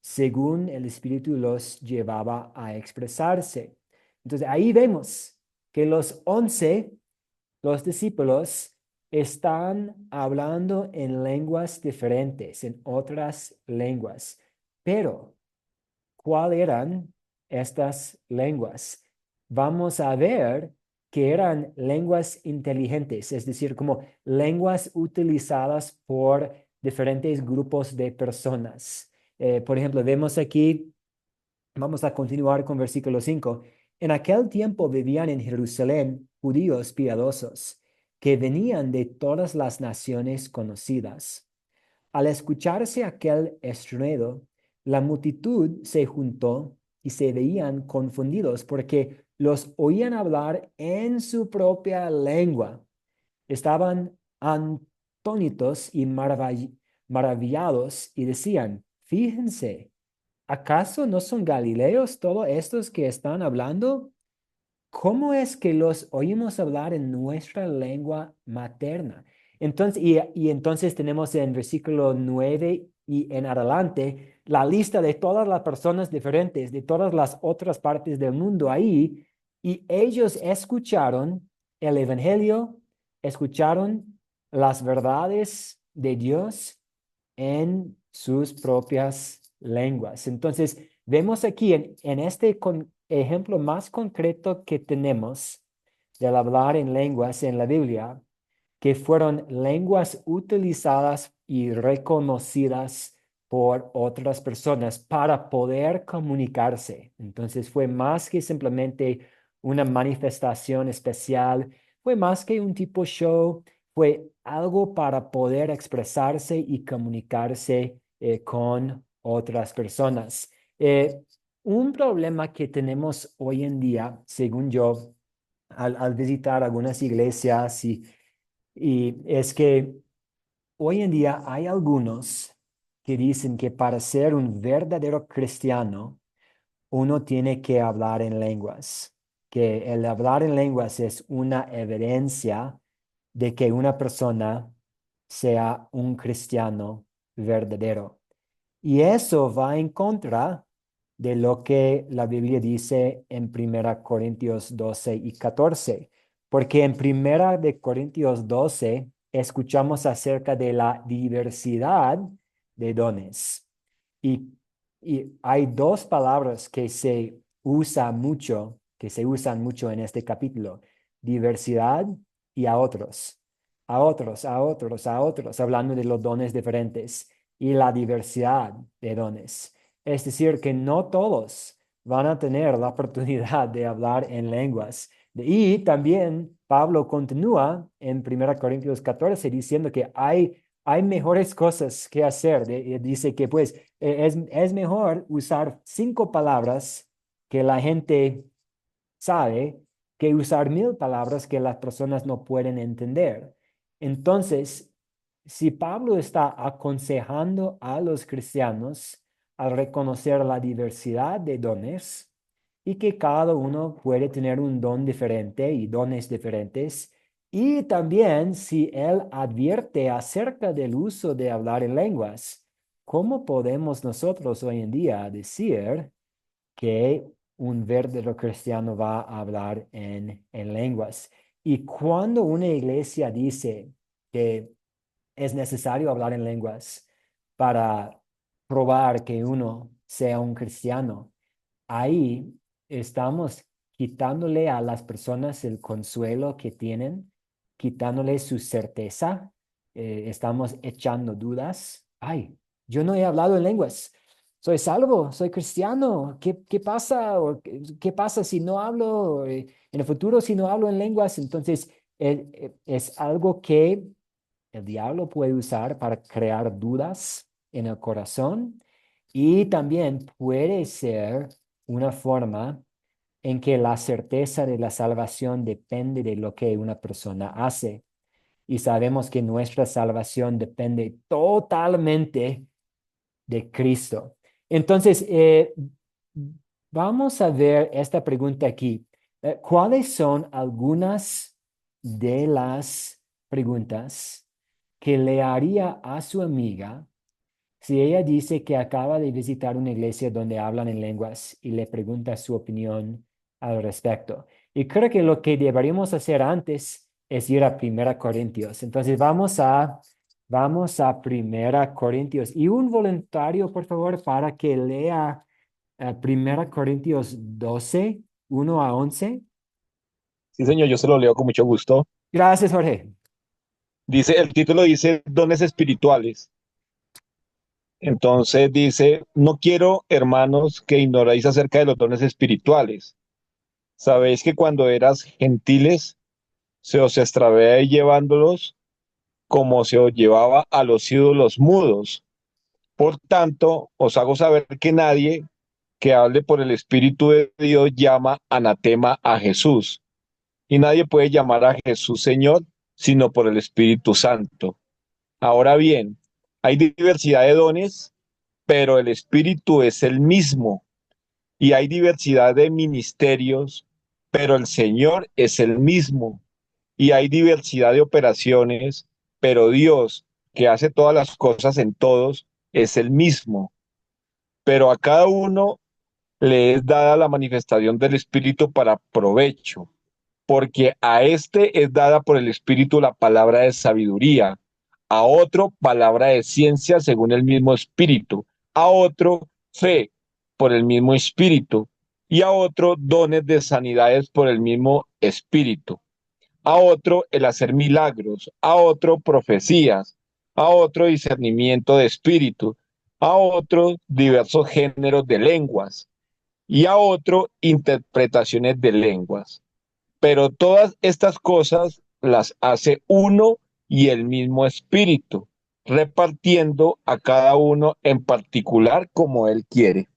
según el Espíritu los llevaba a expresarse. Entonces ahí vemos que los 11, los discípulos, están hablando en lenguas diferentes, en otras lenguas. Pero ¿cuáles eran estas lenguas? Vamos a ver que eran lenguas inteligentes, es decir, como lenguas utilizadas por diferentes grupos de personas. Por ejemplo, vemos aquí, vamos a continuar con versículo 5. En aquel tiempo vivían en Jerusalén judíos piadosos que venían de todas las naciones conocidas. Al escucharse aquel estruendo, la multitud se juntó y se veían confundidos porque los oían hablar en su propia lengua. Estaban atónitos y maravillados y decían, fíjense, ¿acaso no son galileos todos estos que están hablando? ¿Cómo es que los oímos hablar en nuestra lengua materna? Entonces, y entonces tenemos en versículo 9 y en adelante la lista de todas las personas diferentes, de todas las otras partes del mundo ahí, y ellos escucharon el evangelio, escucharon las verdades de Dios en sus propias lenguas. Entonces, vemos aquí en este ejemplo más concreto que tenemos del hablar en lenguas en la Biblia, que fueron lenguas utilizadas y reconocidas por otras personas para poder comunicarse. Entonces fue más que simplemente una manifestación especial, fue más que un tipo show, fue algo para poder expresarse y comunicarse con otras personas. Un problema que tenemos hoy en día, según yo, al visitar algunas iglesias y es que hoy en día hay algunos que dicen que para ser un verdadero cristiano, uno tiene que hablar en lenguas, que el hablar en lenguas es una evidencia de que una persona sea un cristiano verdadero. Y eso va en contra de lo que la Biblia dice en 1 Corintios 12 y 14, porque en 1 Corintios 12 escuchamos acerca de la diversidad de dones. Y, y hay dos palabras que se usan mucho en este capítulo: diversidad y a otros, a otros, a otros, a otros, hablando de los dones diferentes y la diversidad de dones. Es decir, que no todos van a tener la oportunidad de hablar en lenguas. Y también Pablo continúa en 1 Corintios 14 diciendo que hay mejores cosas que hacer. Dice que pues es mejor usar 5 palabras que la gente sabe que usar 1000 palabras que las personas no pueden entender. Entonces, si Pablo está aconsejando a los cristianos al reconocer la diversidad de dones y que cada uno puede tener un don diferente y dones diferentes, y también si él advierte acerca del uso de hablar en lenguas, ¿cómo podemos nosotros hoy en día decir que un verdadero cristiano va a hablar en lenguas? Y cuando una iglesia dice que es necesario hablar en lenguas para probar que uno sea un cristiano, ahí estamos quitándole a las personas el consuelo que tienen, quitándole su certeza, estamos echando dudas. Ay, yo no he hablado en lenguas, soy salvo, soy cristiano. ¿Qué pasa? ¿Qué pasa si no hablo? En el futuro, si no hablo en lenguas, entonces es algo que el diablo puede usar para crear dudas en el corazón, y también puede ser una forma en que la certeza de la salvación depende de lo que una persona hace. Y sabemos que nuestra salvación depende totalmente de Cristo. Entonces, vamos a ver esta pregunta aquí. ¿Cuáles son algunas de las preguntas que le haría a su amiga si ella dice que acaba de visitar una iglesia donde hablan en lenguas y le pregunta su opinión al respecto? Y creo que lo que deberíamos hacer antes es ir a 1 Corintios. Entonces vamos a 1 Corintios. Y un voluntario, por favor, para que lea 1 Corintios 12, 1 a 11. Sí, señor, yo se lo leo con mucho gusto. Gracias, Jorge. El título dice dones espirituales. Entonces dice, no quiero, hermanos, que ignoráis acerca de los dones espirituales. Sabéis que cuando eras gentiles, se os extraviáis llevándolos como se os llevaba a los ídolos mudos. Por tanto, os hago saber que nadie que hable por el Espíritu de Dios llama anatema a Jesús, y nadie puede llamar a Jesús Señor sino por el Espíritu Santo. Ahora bien, hay diversidad de dones, pero el Espíritu es el mismo, y hay diversidad de ministerios, pero el Señor es el mismo, y hay diversidad de operaciones, pero Dios, que hace todas las cosas en todos, es el mismo. Pero a cada uno le es dada la manifestación del Espíritu para provecho, porque a este es dada por el Espíritu la palabra de sabiduría, a otro palabra de ciencia según el mismo Espíritu, a otro fe por el mismo Espíritu, y a otro dones de sanidades por el mismo Espíritu, a otro el hacer milagros, a otro profecías, a otro discernimiento de espíritu, a otro diversos géneros de lenguas y a otro interpretaciones de lenguas. Pero todas estas cosas las hace uno y el mismo espíritu, repartiendo a cada uno en particular como él quiere.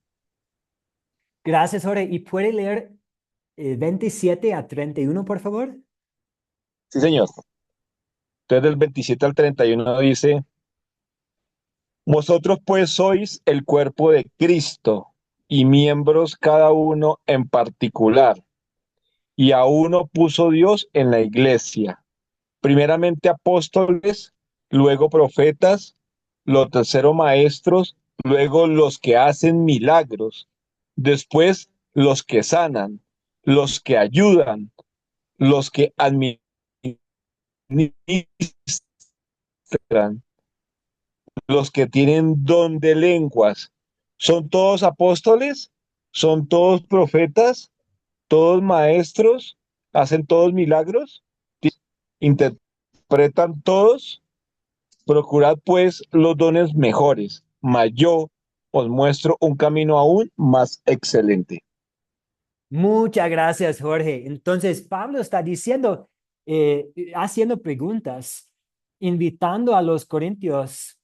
Gracias, Jorge. ¿Y puede leer 27 a 31, por favor? Sí, señor. Entonces del 27 al 31 dice, vosotros pues sois el cuerpo de Cristo y miembros cada uno en particular. Y a uno puso Dios en la iglesia, primeramente apóstoles, luego profetas, los terceros maestros, luego los que hacen milagros, después los que sanan, los que ayudan, los que administran, los que tienen don de lenguas. ¿Son todos apóstoles? ¿Son todos profetas? ¿Todos maestros? ¿Hacen todos milagros? ¿Interpretan todos? Procurad pues los dones mejores, mas yo os muestro un camino aún más excelente. Muchas gracias, Jorge. Entonces, Pablo está diciendo, haciendo preguntas, invitando a los corintios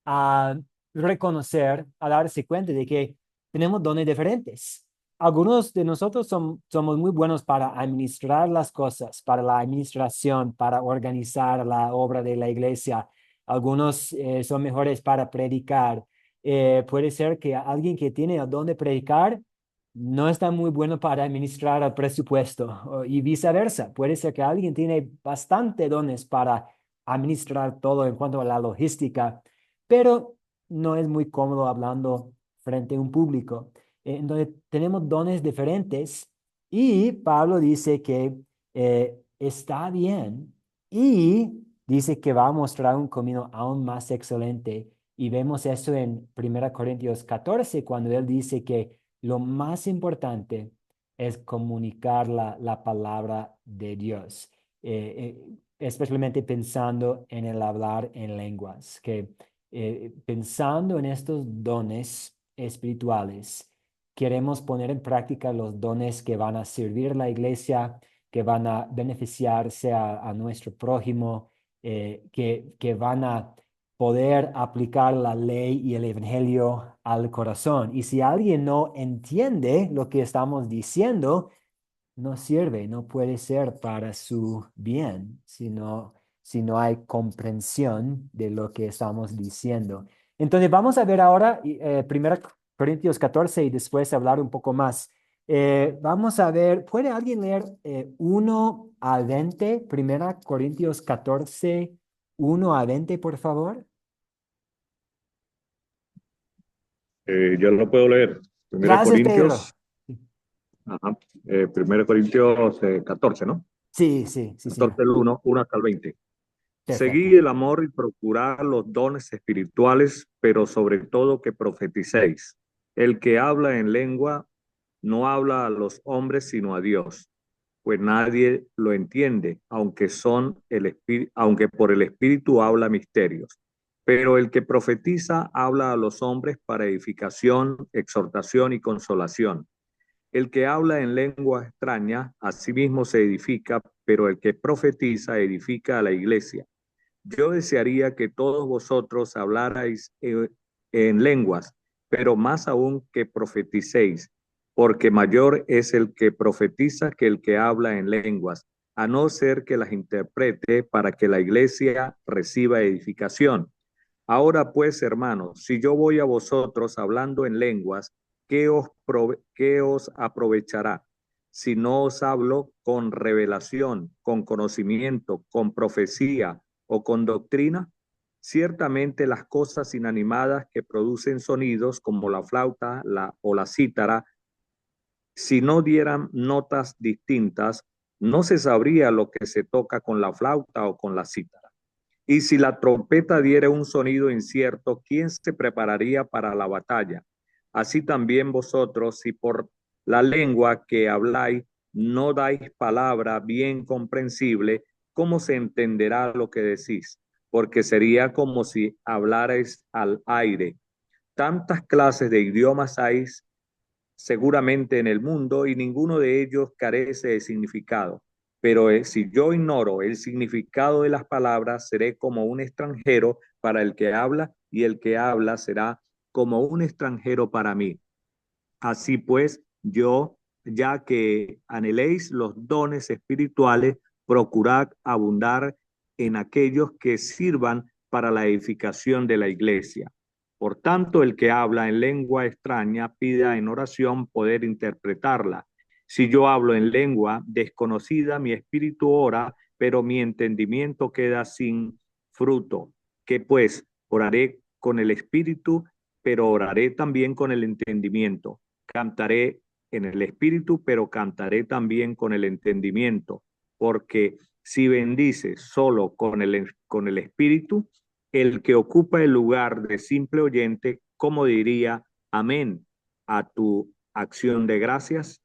a reconocer, a darse cuenta de que tenemos dones diferentes. Algunos de nosotros somos muy buenos para administrar las cosas, para la administración, para organizar la obra de la iglesia. Algunos son mejores para predicar. Puede ser que alguien que tiene el don de predicar no está muy bueno para administrar el presupuesto y viceversa. Puede ser que alguien tiene bastante dones para administrar todo en cuanto a la logística, pero no es muy cómodo hablando frente a un público. Entonces, tenemos dones diferentes y Pablo dice que está bien y dice que va a mostrar un camino aún más excelente. Y vemos eso en 1 Corintios 14 cuando él dice que lo más importante es comunicar la palabra de Dios, especialmente pensando en el hablar en lenguas, que pensando en estos dones espirituales, queremos poner en práctica los dones que van a servir a la iglesia, que van a beneficiarse a nuestro prójimo, que van a poder aplicar la ley y el evangelio al corazón. Y si alguien no entiende lo que estamos diciendo, no sirve, no puede ser para su bien, si no hay comprensión de lo que estamos diciendo. Entonces vamos a ver ahora 1 Corintios 14 y después hablar un poco más. Vamos a ver, ¿puede alguien leer 1 a 20? 1 Corintios 14 1 a 20, por favor. Yo lo puedo leer. Primera Gracias, Pedro. Corintios, ajá, Primera Corintios 14, ¿no? Sí, sí, sí, 14, señor. el 1 hasta el 20. Perfecto. Seguid el amor y procurad los dones espirituales, pero sobre todo que profeticéis. El que habla en lengua no habla a los hombres, sino a Dios, pues nadie lo entiende, aunque por el Espíritu habla misterios. Pero el que profetiza habla a los hombres para edificación, exhortación y consolación. El que habla en lengua extraña, a sí mismo se edifica, pero el que profetiza edifica a la iglesia. Yo desearía que todos vosotros hablarais en lenguas, pero más aún que profeticéis, porque mayor es el que profetiza que el que habla en lenguas, a no ser que las interprete para que la iglesia reciba edificación. Ahora pues, hermanos, si yo voy a vosotros hablando en lenguas, qué os aprovechará? Si no os hablo con revelación, con conocimiento, con profecía o con doctrina, ciertamente las cosas inanimadas que producen sonidos como la flauta o la cítara, si no dieran notas distintas, no se sabría lo que se toca con la flauta o con la cítara. Y si la trompeta diera un sonido incierto, ¿quién se prepararía para la batalla? Así también vosotros, si por la lengua que habláis no dais palabra bien comprensible, ¿cómo se entenderá lo que decís? Porque sería como si hablarais al aire. Tantas clases de idiomas hay seguramente en el mundo y ninguno de ellos carece de significado. Pero si yo ignoro el significado de las palabras, seré como un extranjero para el que habla y el que habla será como un extranjero para mí. Así pues, yo, ya que anheléis los dones espirituales, procurad abundar en aquellos que sirvan para la edificación de la iglesia. Por tanto, el que habla en lengua extraña pida en oración poder interpretarla. Si yo hablo en lengua desconocida, mi espíritu ora, pero mi entendimiento queda sin fruto. Que pues oraré con el espíritu, pero oraré también con el entendimiento. Cantaré en el espíritu, pero cantaré también con el entendimiento, porque si bendices solo con el espíritu, el que ocupa el lugar de simple oyente, ¿cómo diría amén a tu acción de gracias?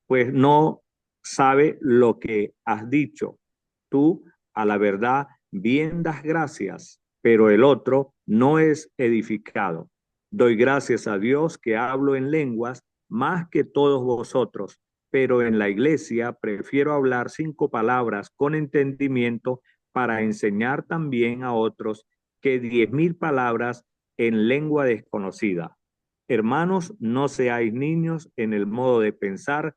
Pues no sabe lo que has dicho. Tú, a la verdad, bien das gracias, pero el otro no es edificado. Doy gracias a Dios que hablo en lenguas más que todos vosotros, pero en la iglesia prefiero hablar 5 palabras con entendimiento para enseñar también a otros que 10.000 palabras en lengua desconocida. Hermanos, no seáis niños en el modo de pensar,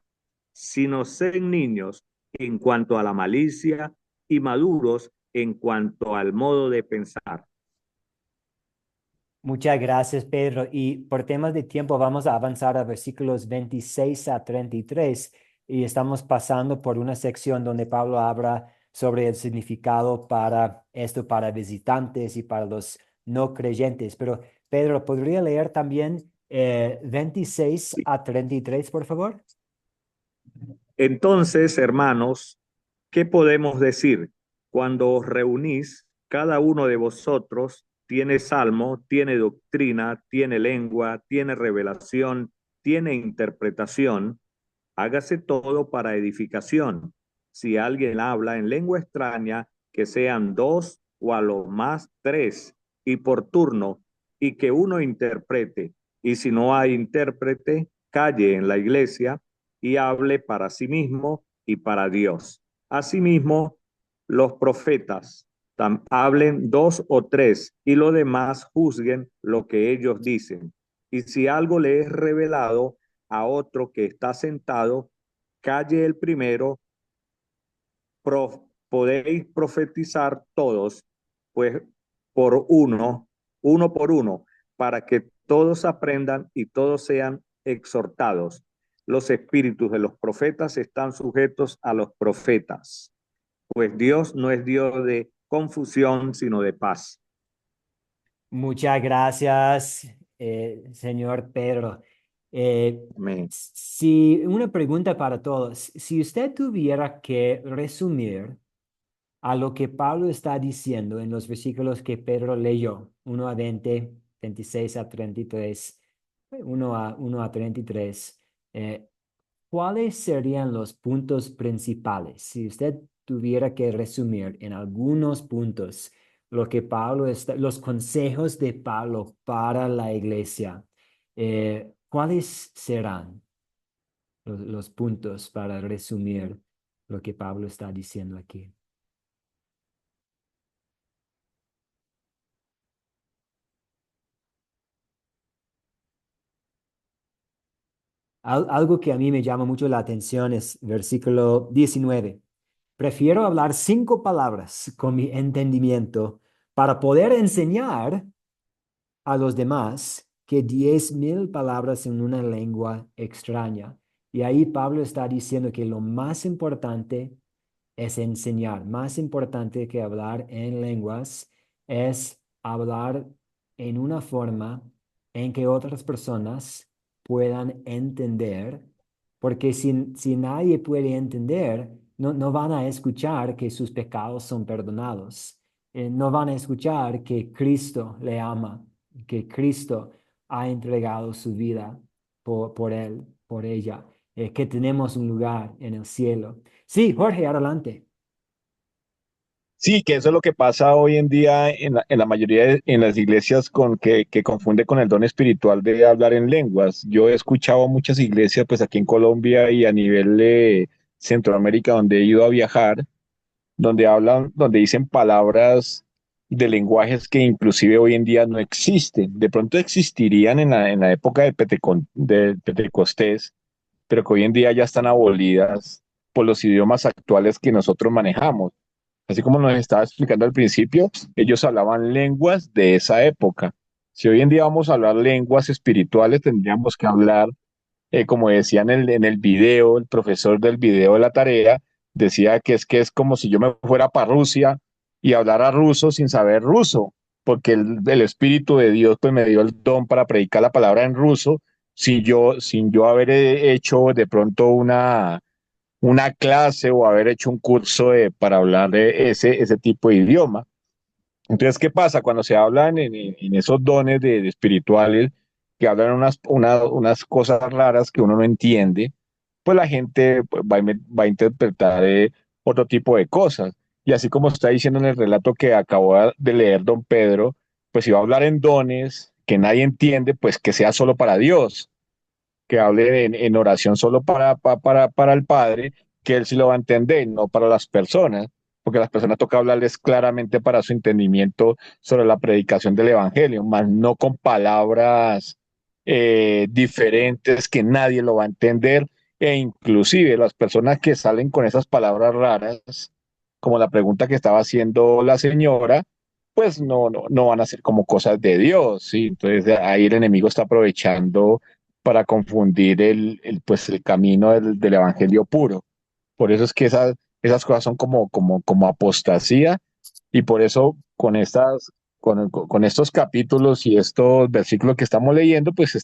sino sed niños en cuanto a la malicia y maduros en cuanto al modo de pensar. Muchas gracias, Pedro. Y por temas de tiempo vamos a avanzar a versículos 26 a 33 y estamos pasando por una sección donde Pablo habla sobre el significado para esto, para visitantes y para los no creyentes. Pero Pedro, ¿podría leer también 26 a 33, por favor? Entonces, hermanos, ¿qué podemos decir? Cuando os reunís, cada uno de vosotros tiene salmo, tiene doctrina, tiene lengua, tiene revelación, tiene interpretación. Hágase todo para edificación. Si alguien habla en lengua extraña, que sean 2 o a lo más 3, y por turno, y que uno interprete. Y si no hay intérprete, calle en la iglesia y hable para sí mismo y para Dios. Asimismo, los profetas hablen 2 o 3 y lo demás juzguen lo que ellos dicen. Y si algo le es revelado a otro que está sentado, calle el primero, podéis profetizar todos, pues por uno por uno, para que todos aprendan y todos sean exhortados. Los espíritus de los profetas están sujetos a los profetas, pues Dios no es Dios de confusión, sino de paz. Muchas gracias, señor Pedro. Amén. Si una pregunta para todos, si usted tuviera que resumir a lo que Pablo está diciendo en los versículos que Pedro leyó, 1 a 20, 26 a 33, 1 a 33, ¿cuáles serían los puntos principales? Si usted tuviera que resumir en algunos puntos lo que Pablo está, los consejos de Pablo para la iglesia, ¿cuáles serán los puntos para resumir lo que Pablo está diciendo aquí? Algo que a mí me llama mucho la atención es versículo 19. Prefiero hablar 5 palabras con mi entendimiento para poder enseñar a los demás que 10,000 palabras en una lengua extraña. Y ahí Pablo está diciendo que lo más importante es enseñar. Más importante que hablar en lenguas es hablar en una forma en que otras personas puedan entender, porque si nadie puede entender, no van a escuchar que sus pecados son perdonados. No van a escuchar que Cristo le ama, que Cristo ha entregado su vida por él, por ella, que tenemos un lugar en el cielo. Sí, Jorge, adelante. Sí, que eso es lo que pasa hoy en día en la mayoría en las iglesias con que confunde con el don espiritual de hablar en lenguas. Yo he escuchado muchas iglesias, pues aquí en Colombia y a nivel de Centroamérica, donde he ido a viajar, donde hablan, donde dicen palabras de lenguajes que inclusive hoy en día no existen. De pronto existirían en la época de Pentecostés, pero que hoy en día ya están abolidas por los idiomas actuales que nosotros manejamos. Así como nos estaba explicando al principio, ellos hablaban lenguas de esa época. Si hoy en día vamos a hablar lenguas espirituales, tendríamos que hablar, como decía en el video, el profesor del video de la tarea, decía que es como si yo me fuera para Rusia y hablara ruso sin saber ruso, porque el Espíritu de Dios pues me dio el don para predicar la palabra en ruso, sin yo haber hecho de pronto una clase o haber hecho un curso para hablar de ese tipo de idioma. Entonces, ¿qué pasa? Cuando se hablan en esos dones de espirituales, que hablan unas cosas raras que uno no entiende, pues la gente pues, va a interpretar otro tipo de cosas. Y así como está diciendo en el relato que acabó de leer don Pedro, pues si va a hablar en dones que nadie entiende, pues que sea solo para Dios, que hable en oración solo para el Padre, que Él sí lo va a entender, no para las personas, porque las personas toca hablarles claramente para su entendimiento sobre la predicación del Evangelio, más no con palabras diferentes que nadie lo va a entender, e inclusive las personas que salen con esas palabras raras, como la pregunta que estaba haciendo la señora, pues no van a ser como cosas de Dios, ¿sí? Entonces ahí el enemigo está aprovechando para confundir pues, el camino del evangelio puro. Por eso es que esas cosas son como apostasía y por eso con estos capítulos y estos versículos que estamos leyendo, pues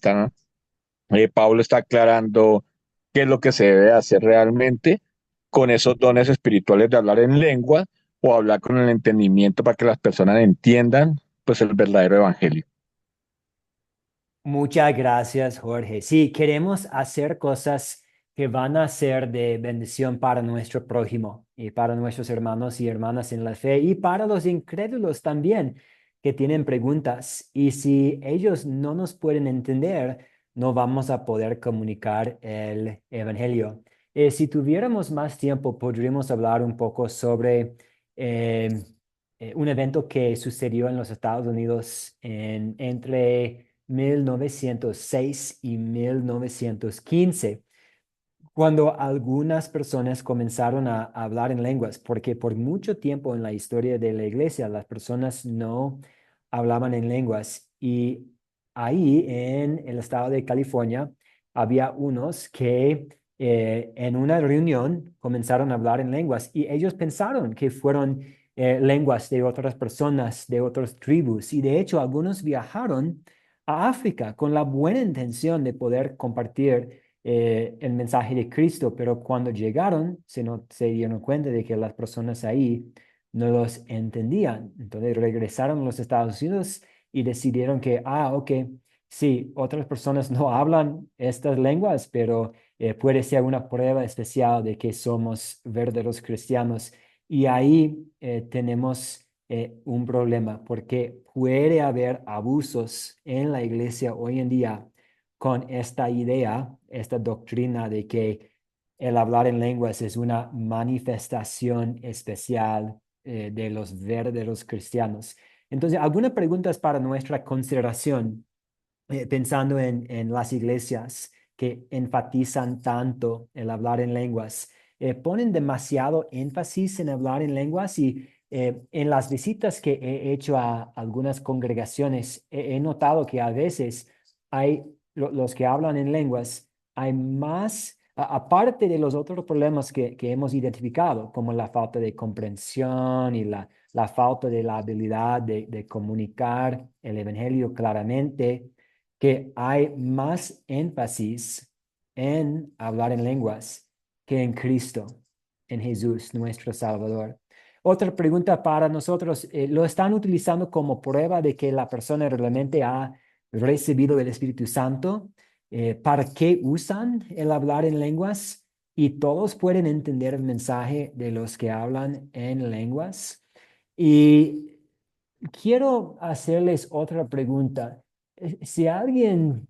Pablo está aclarando qué es lo que se debe hacer realmente con esos dones espirituales de hablar en lengua o hablar con el entendimiento para que las personas entiendan pues el verdadero evangelio. Muchas gracias, Jorge. Sí, queremos hacer cosas que van a ser de bendición para nuestro prójimo y para nuestros hermanos y hermanas en la fe y para los incrédulos también que tienen preguntas. Y si ellos no nos pueden entender, no vamos a poder comunicar el evangelio. Si tuviéramos más tiempo, podríamos hablar un poco sobre eh, un evento que sucedió en los Estados Unidos entre 1906 y 1915, cuando algunas personas comenzaron a hablar en lenguas, porque por mucho tiempo en la historia de la iglesia las personas no hablaban en lenguas y ahí en el estado de California había unos que en una reunión comenzaron a hablar en lenguas y ellos pensaron que fueron lenguas de otras personas, de otras tribus y de hecho algunos viajaron a África con la buena intención de poder compartir el mensaje de Cristo, pero cuando llegaron se dieron cuenta de que las personas ahí no los entendían. Entonces regresaron a los Estados Unidos y decidieron que, ok, sí, otras personas no hablan estas lenguas, pero puede ser una prueba especial de que somos verdaderos cristianos. Y ahí tenemos un problema, porque puede haber abusos en la iglesia hoy en día con esta idea, esta doctrina de que el hablar en lenguas es una manifestación especial de los verdaderos cristianos. Entonces, algunas preguntas para nuestra consideración, pensando en las iglesias que enfatizan tanto el hablar en lenguas. Ponen demasiado énfasis en hablar en lenguas y en las visitas que he hecho a algunas congregaciones, he notado que a veces hay los que hablan en lenguas, hay más, aparte de los otros problemas que hemos identificado, como la falta de comprensión y la falta de la habilidad de comunicar el evangelio claramente, que hay más énfasis en hablar en lenguas que en Cristo, en Jesús, nuestro Salvador. Otra pregunta para nosotros, ¿lo están utilizando como prueba de que la persona realmente ha recibido el Espíritu Santo? ¿Para qué usan el hablar en lenguas? ¿Y todos pueden entender el mensaje de los que hablan en lenguas? Y quiero hacerles otra pregunta. Si alguien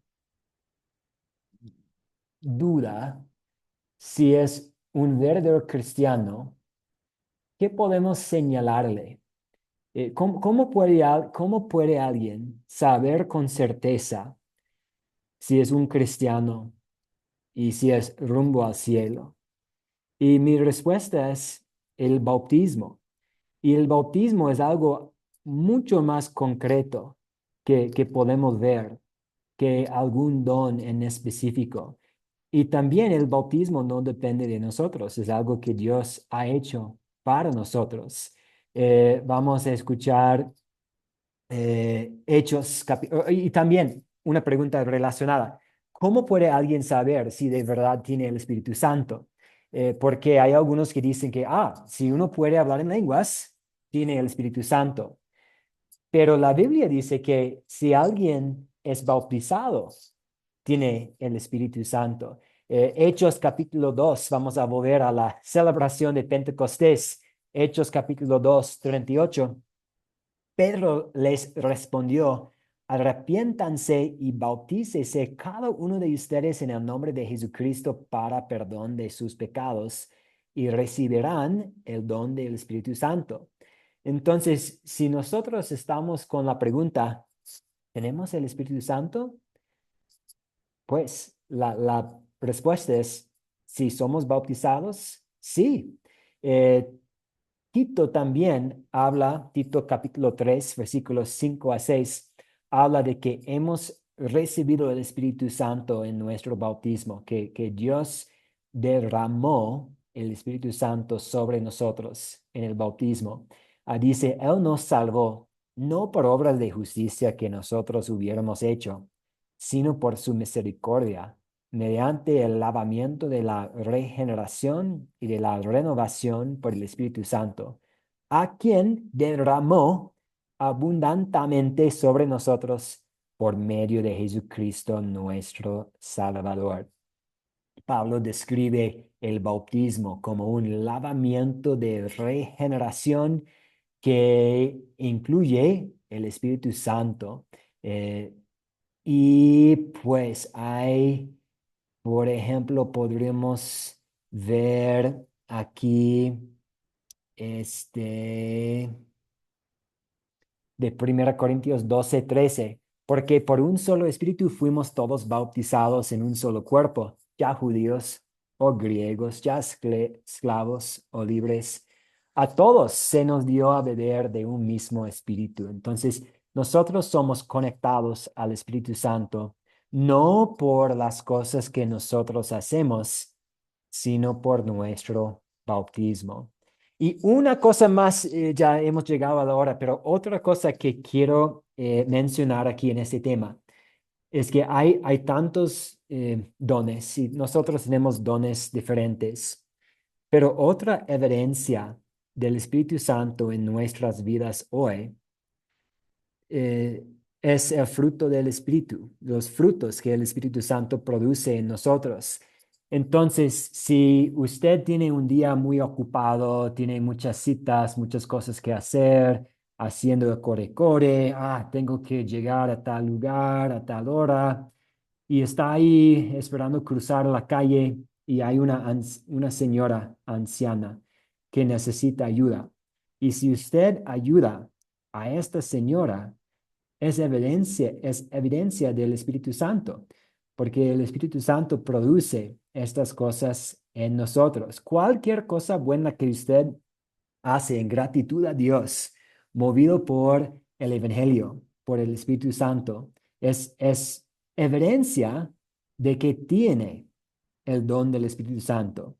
duda si es un verdadero cristiano, ¿qué podemos señalarle? ¿Cómo puede alguien saber con certeza si es un cristiano y si es rumbo al cielo? Y mi respuesta es el bautismo. Y el bautismo es algo mucho más concreto que podemos ver que algún don en específico. Y también el bautismo no depende de nosotros, es algo que Dios ha hecho para nosotros. Vamos a escuchar Hechos, y también una pregunta relacionada. ¿Cómo puede alguien saber si de verdad tiene el Espíritu Santo? Porque hay algunos que dicen que, si uno puede hablar en lenguas, tiene el Espíritu Santo. Pero la Biblia dice que si alguien es bautizado, tiene el Espíritu Santo. Hechos capítulo 2, vamos a volver a la celebración de Pentecostés. Hechos capítulo 2, 38. Pedro les respondió, arrepiéntanse y bautícese cada uno de ustedes en el nombre de Jesucristo para perdón de sus pecados y recibirán el don del Espíritu Santo. Entonces, si nosotros estamos con la pregunta, ¿tenemos el Espíritu Santo? Pues la respuesta es, si somos bautizados, sí. Eh, Tito también habla, Tito capítulo 3, versículos 5 a 6, habla de que hemos recibido el Espíritu Santo en nuestro bautismo, que Dios derramó el Espíritu Santo sobre nosotros en el bautismo. Dice, Él nos salvó, no por obras de justicia que nosotros hubiéramos hecho, sino por su misericordia mediante el lavamiento de la regeneración y de la renovación por el Espíritu Santo, a quien derramó abundantemente sobre nosotros por medio de Jesucristo nuestro Salvador. Pablo describe el bautismo como un lavamiento de regeneración que incluye el Espíritu Santo. Y pues por ejemplo, podríamos ver aquí este de 1 Corintios 12:13, porque por un solo espíritu fuimos todos bautizados en un solo cuerpo, ya judíos o griegos, ya esclavos o libres. A todos se nos dio a beber de un mismo espíritu. Entonces, nosotros somos conectados al Espíritu Santo, no por las cosas que nosotros hacemos, sino por nuestro bautismo. Y una cosa más, ya hemos llegado a la hora, pero otra cosa que quiero mencionar aquí en este tema es que hay tantos dones y nosotros tenemos dones diferentes, pero otra evidencia del Espíritu Santo en nuestras vidas hoy eh, es el fruto del Espíritu, los frutos que el Espíritu Santo produce en nosotros. Entonces, si usted tiene un día muy ocupado, tiene muchas citas, muchas cosas que hacer, haciendo el corre-corre, tengo que llegar a tal lugar, a tal hora, y está ahí esperando cruzar la calle y hay una señora anciana que necesita ayuda. Y si usted ayuda a esta señora, es evidencia del Espíritu Santo, porque el Espíritu Santo produce estas cosas en nosotros. Cualquier cosa buena que usted hace en gratitud a Dios, movido por el Evangelio, por el Espíritu Santo, es evidencia de que tiene el don del Espíritu Santo.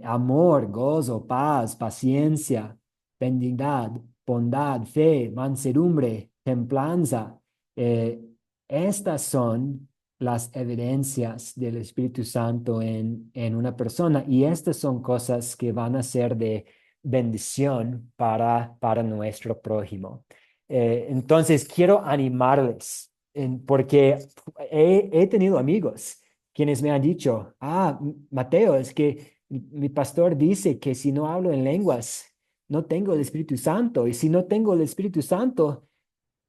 Amor, gozo, paz, paciencia, benignidad, bondad, fe, mansedumbre, templanza. eh, Estas son las evidencias del Espíritu Santo en una persona, y estas son cosas que van a ser de bendición para nuestro prójimo. Entonces, quiero animarles, porque he tenido amigos quienes me han dicho, Mateo, es que mi pastor dice que si no hablo en lenguas, no tengo el Espíritu Santo, y si no tengo el Espíritu Santo,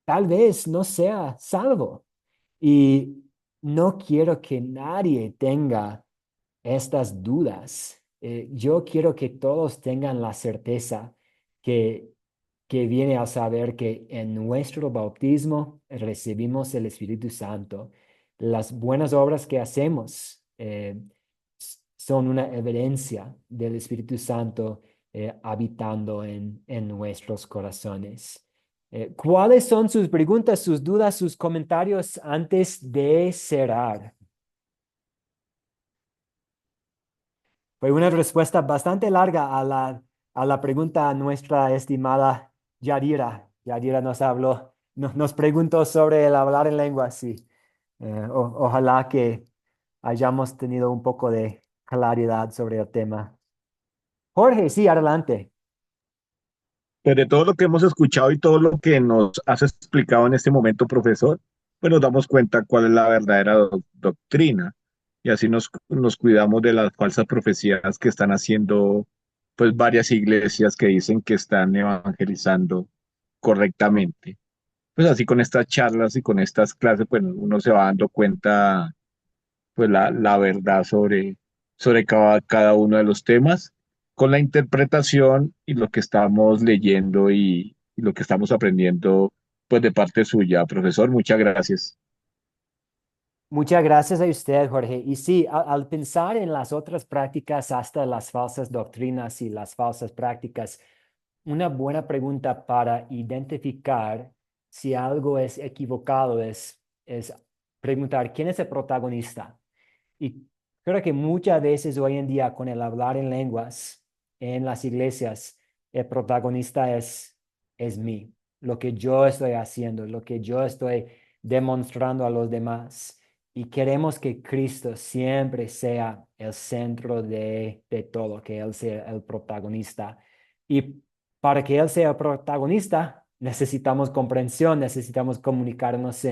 tal vez no sea salvo. Y no quiero que nadie tenga estas dudas. Yo quiero que todos tengan la certeza que, que viene a saber que en nuestro bautismo recibimos el Espíritu Santo. Las buenas obras que hacemos son una evidencia del Espíritu Santo habitando en nuestros corazones. ¿Cuáles son sus preguntas, sus dudas, sus comentarios antes de cerrar? Fue una respuesta bastante larga a la pregunta a nuestra estimada Yadira. Yadira nos habló, nos preguntó sobre el hablar en lenguas. Sí. Ojalá que hayamos tenido un poco de claridad sobre el tema. Jorge, sí, adelante. Pues de todo lo que hemos escuchado y todo lo que nos has explicado en este momento, profesor, pues nos damos cuenta cuál es la verdadera doctrina y así nos cuidamos de las falsas profecías que están haciendo pues varias iglesias que dicen que están evangelizando correctamente. Pues así con estas charlas y con estas clases, pues uno se va dando cuenta pues la verdad sobre cada uno de los temas, con la interpretación y lo que estamos leyendo y lo que estamos aprendiendo pues de parte suya. Profesor, muchas gracias. Muchas gracias a usted, Jorge. Y sí, al pensar en las otras prácticas, hasta las falsas doctrinas y las falsas prácticas, una buena pregunta para identificar si algo es equivocado es preguntar quién es el protagonista. Y creo que muchas veces hoy en día con el hablar en lenguas en las iglesias, el protagonista es mí, lo que yo estoy haciendo, lo que yo estoy demostrando a los demás. Y queremos que Cristo siempre sea el centro de todo, que Él sea el protagonista. Y para que Él sea el protagonista, necesitamos comprensión, necesitamos comunicarnos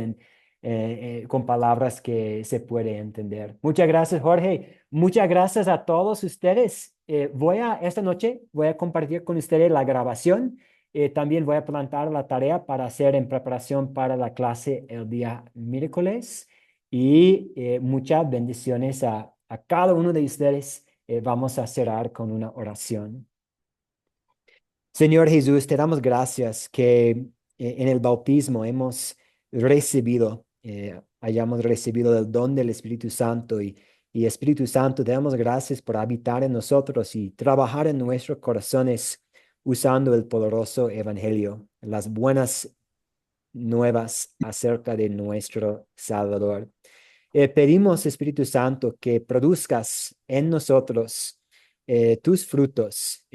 con palabras que se puede entender. Muchas gracias, Jorge. Muchas gracias a todos ustedes. Esta noche voy a compartir con ustedes la grabación. También voy a plantar la tarea para hacer en preparación para la clase el día miércoles. Y muchas bendiciones a cada uno de ustedes. Vamos a cerrar con una oración. Señor Jesús, te damos gracias que en el bautismo hayamos recibido el don del Espíritu Santo, y Espíritu Santo, te damos gracias por habitar en nosotros y trabajar en nuestros corazones usando el poderoso Evangelio, las buenas nuevas acerca de nuestro Salvador. Pedimos, Espíritu Santo, que produzcas en nosotros tus frutos,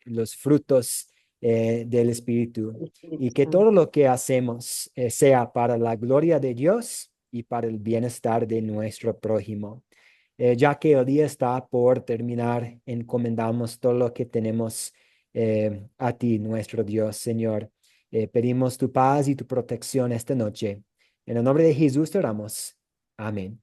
los frutos del Espíritu, Espíritu y que todo Santo. lo que hacemos sea para la gloria de Dios y para el bienestar de nuestro prójimo. Ya que el día está por terminar, encomendamos todo lo que tenemos a ti, nuestro Dios, Señor. Pedimos tu paz y tu protección esta noche. En el nombre de Jesús te oramos. Amén.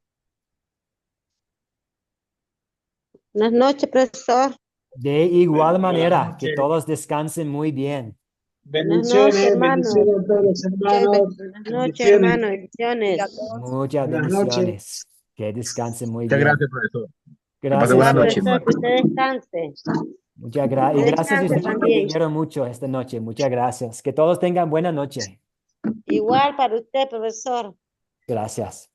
Buenas noches, profesor. De igual Buenas manera, que noches. todos descansen muy bien. Buenas noches, Bendiciones, hermano. bendiciones a todos los hermanos. Buenas noches, Bendiciones. hermano. Bendiciones. Muchas Buenas noches. bendiciones. Que descansen muy Muchas bien. gracias, profesor. Que pase buena Gracias. Igual, noche, profesor, hermano. que usted descanse. Muchas gracias. Y Que gracias a descanse ustedes que también. vinieron mucho esta noche. Muchas gracias. Que todos tengan buena noche. Igual para usted, profesor. Gracias.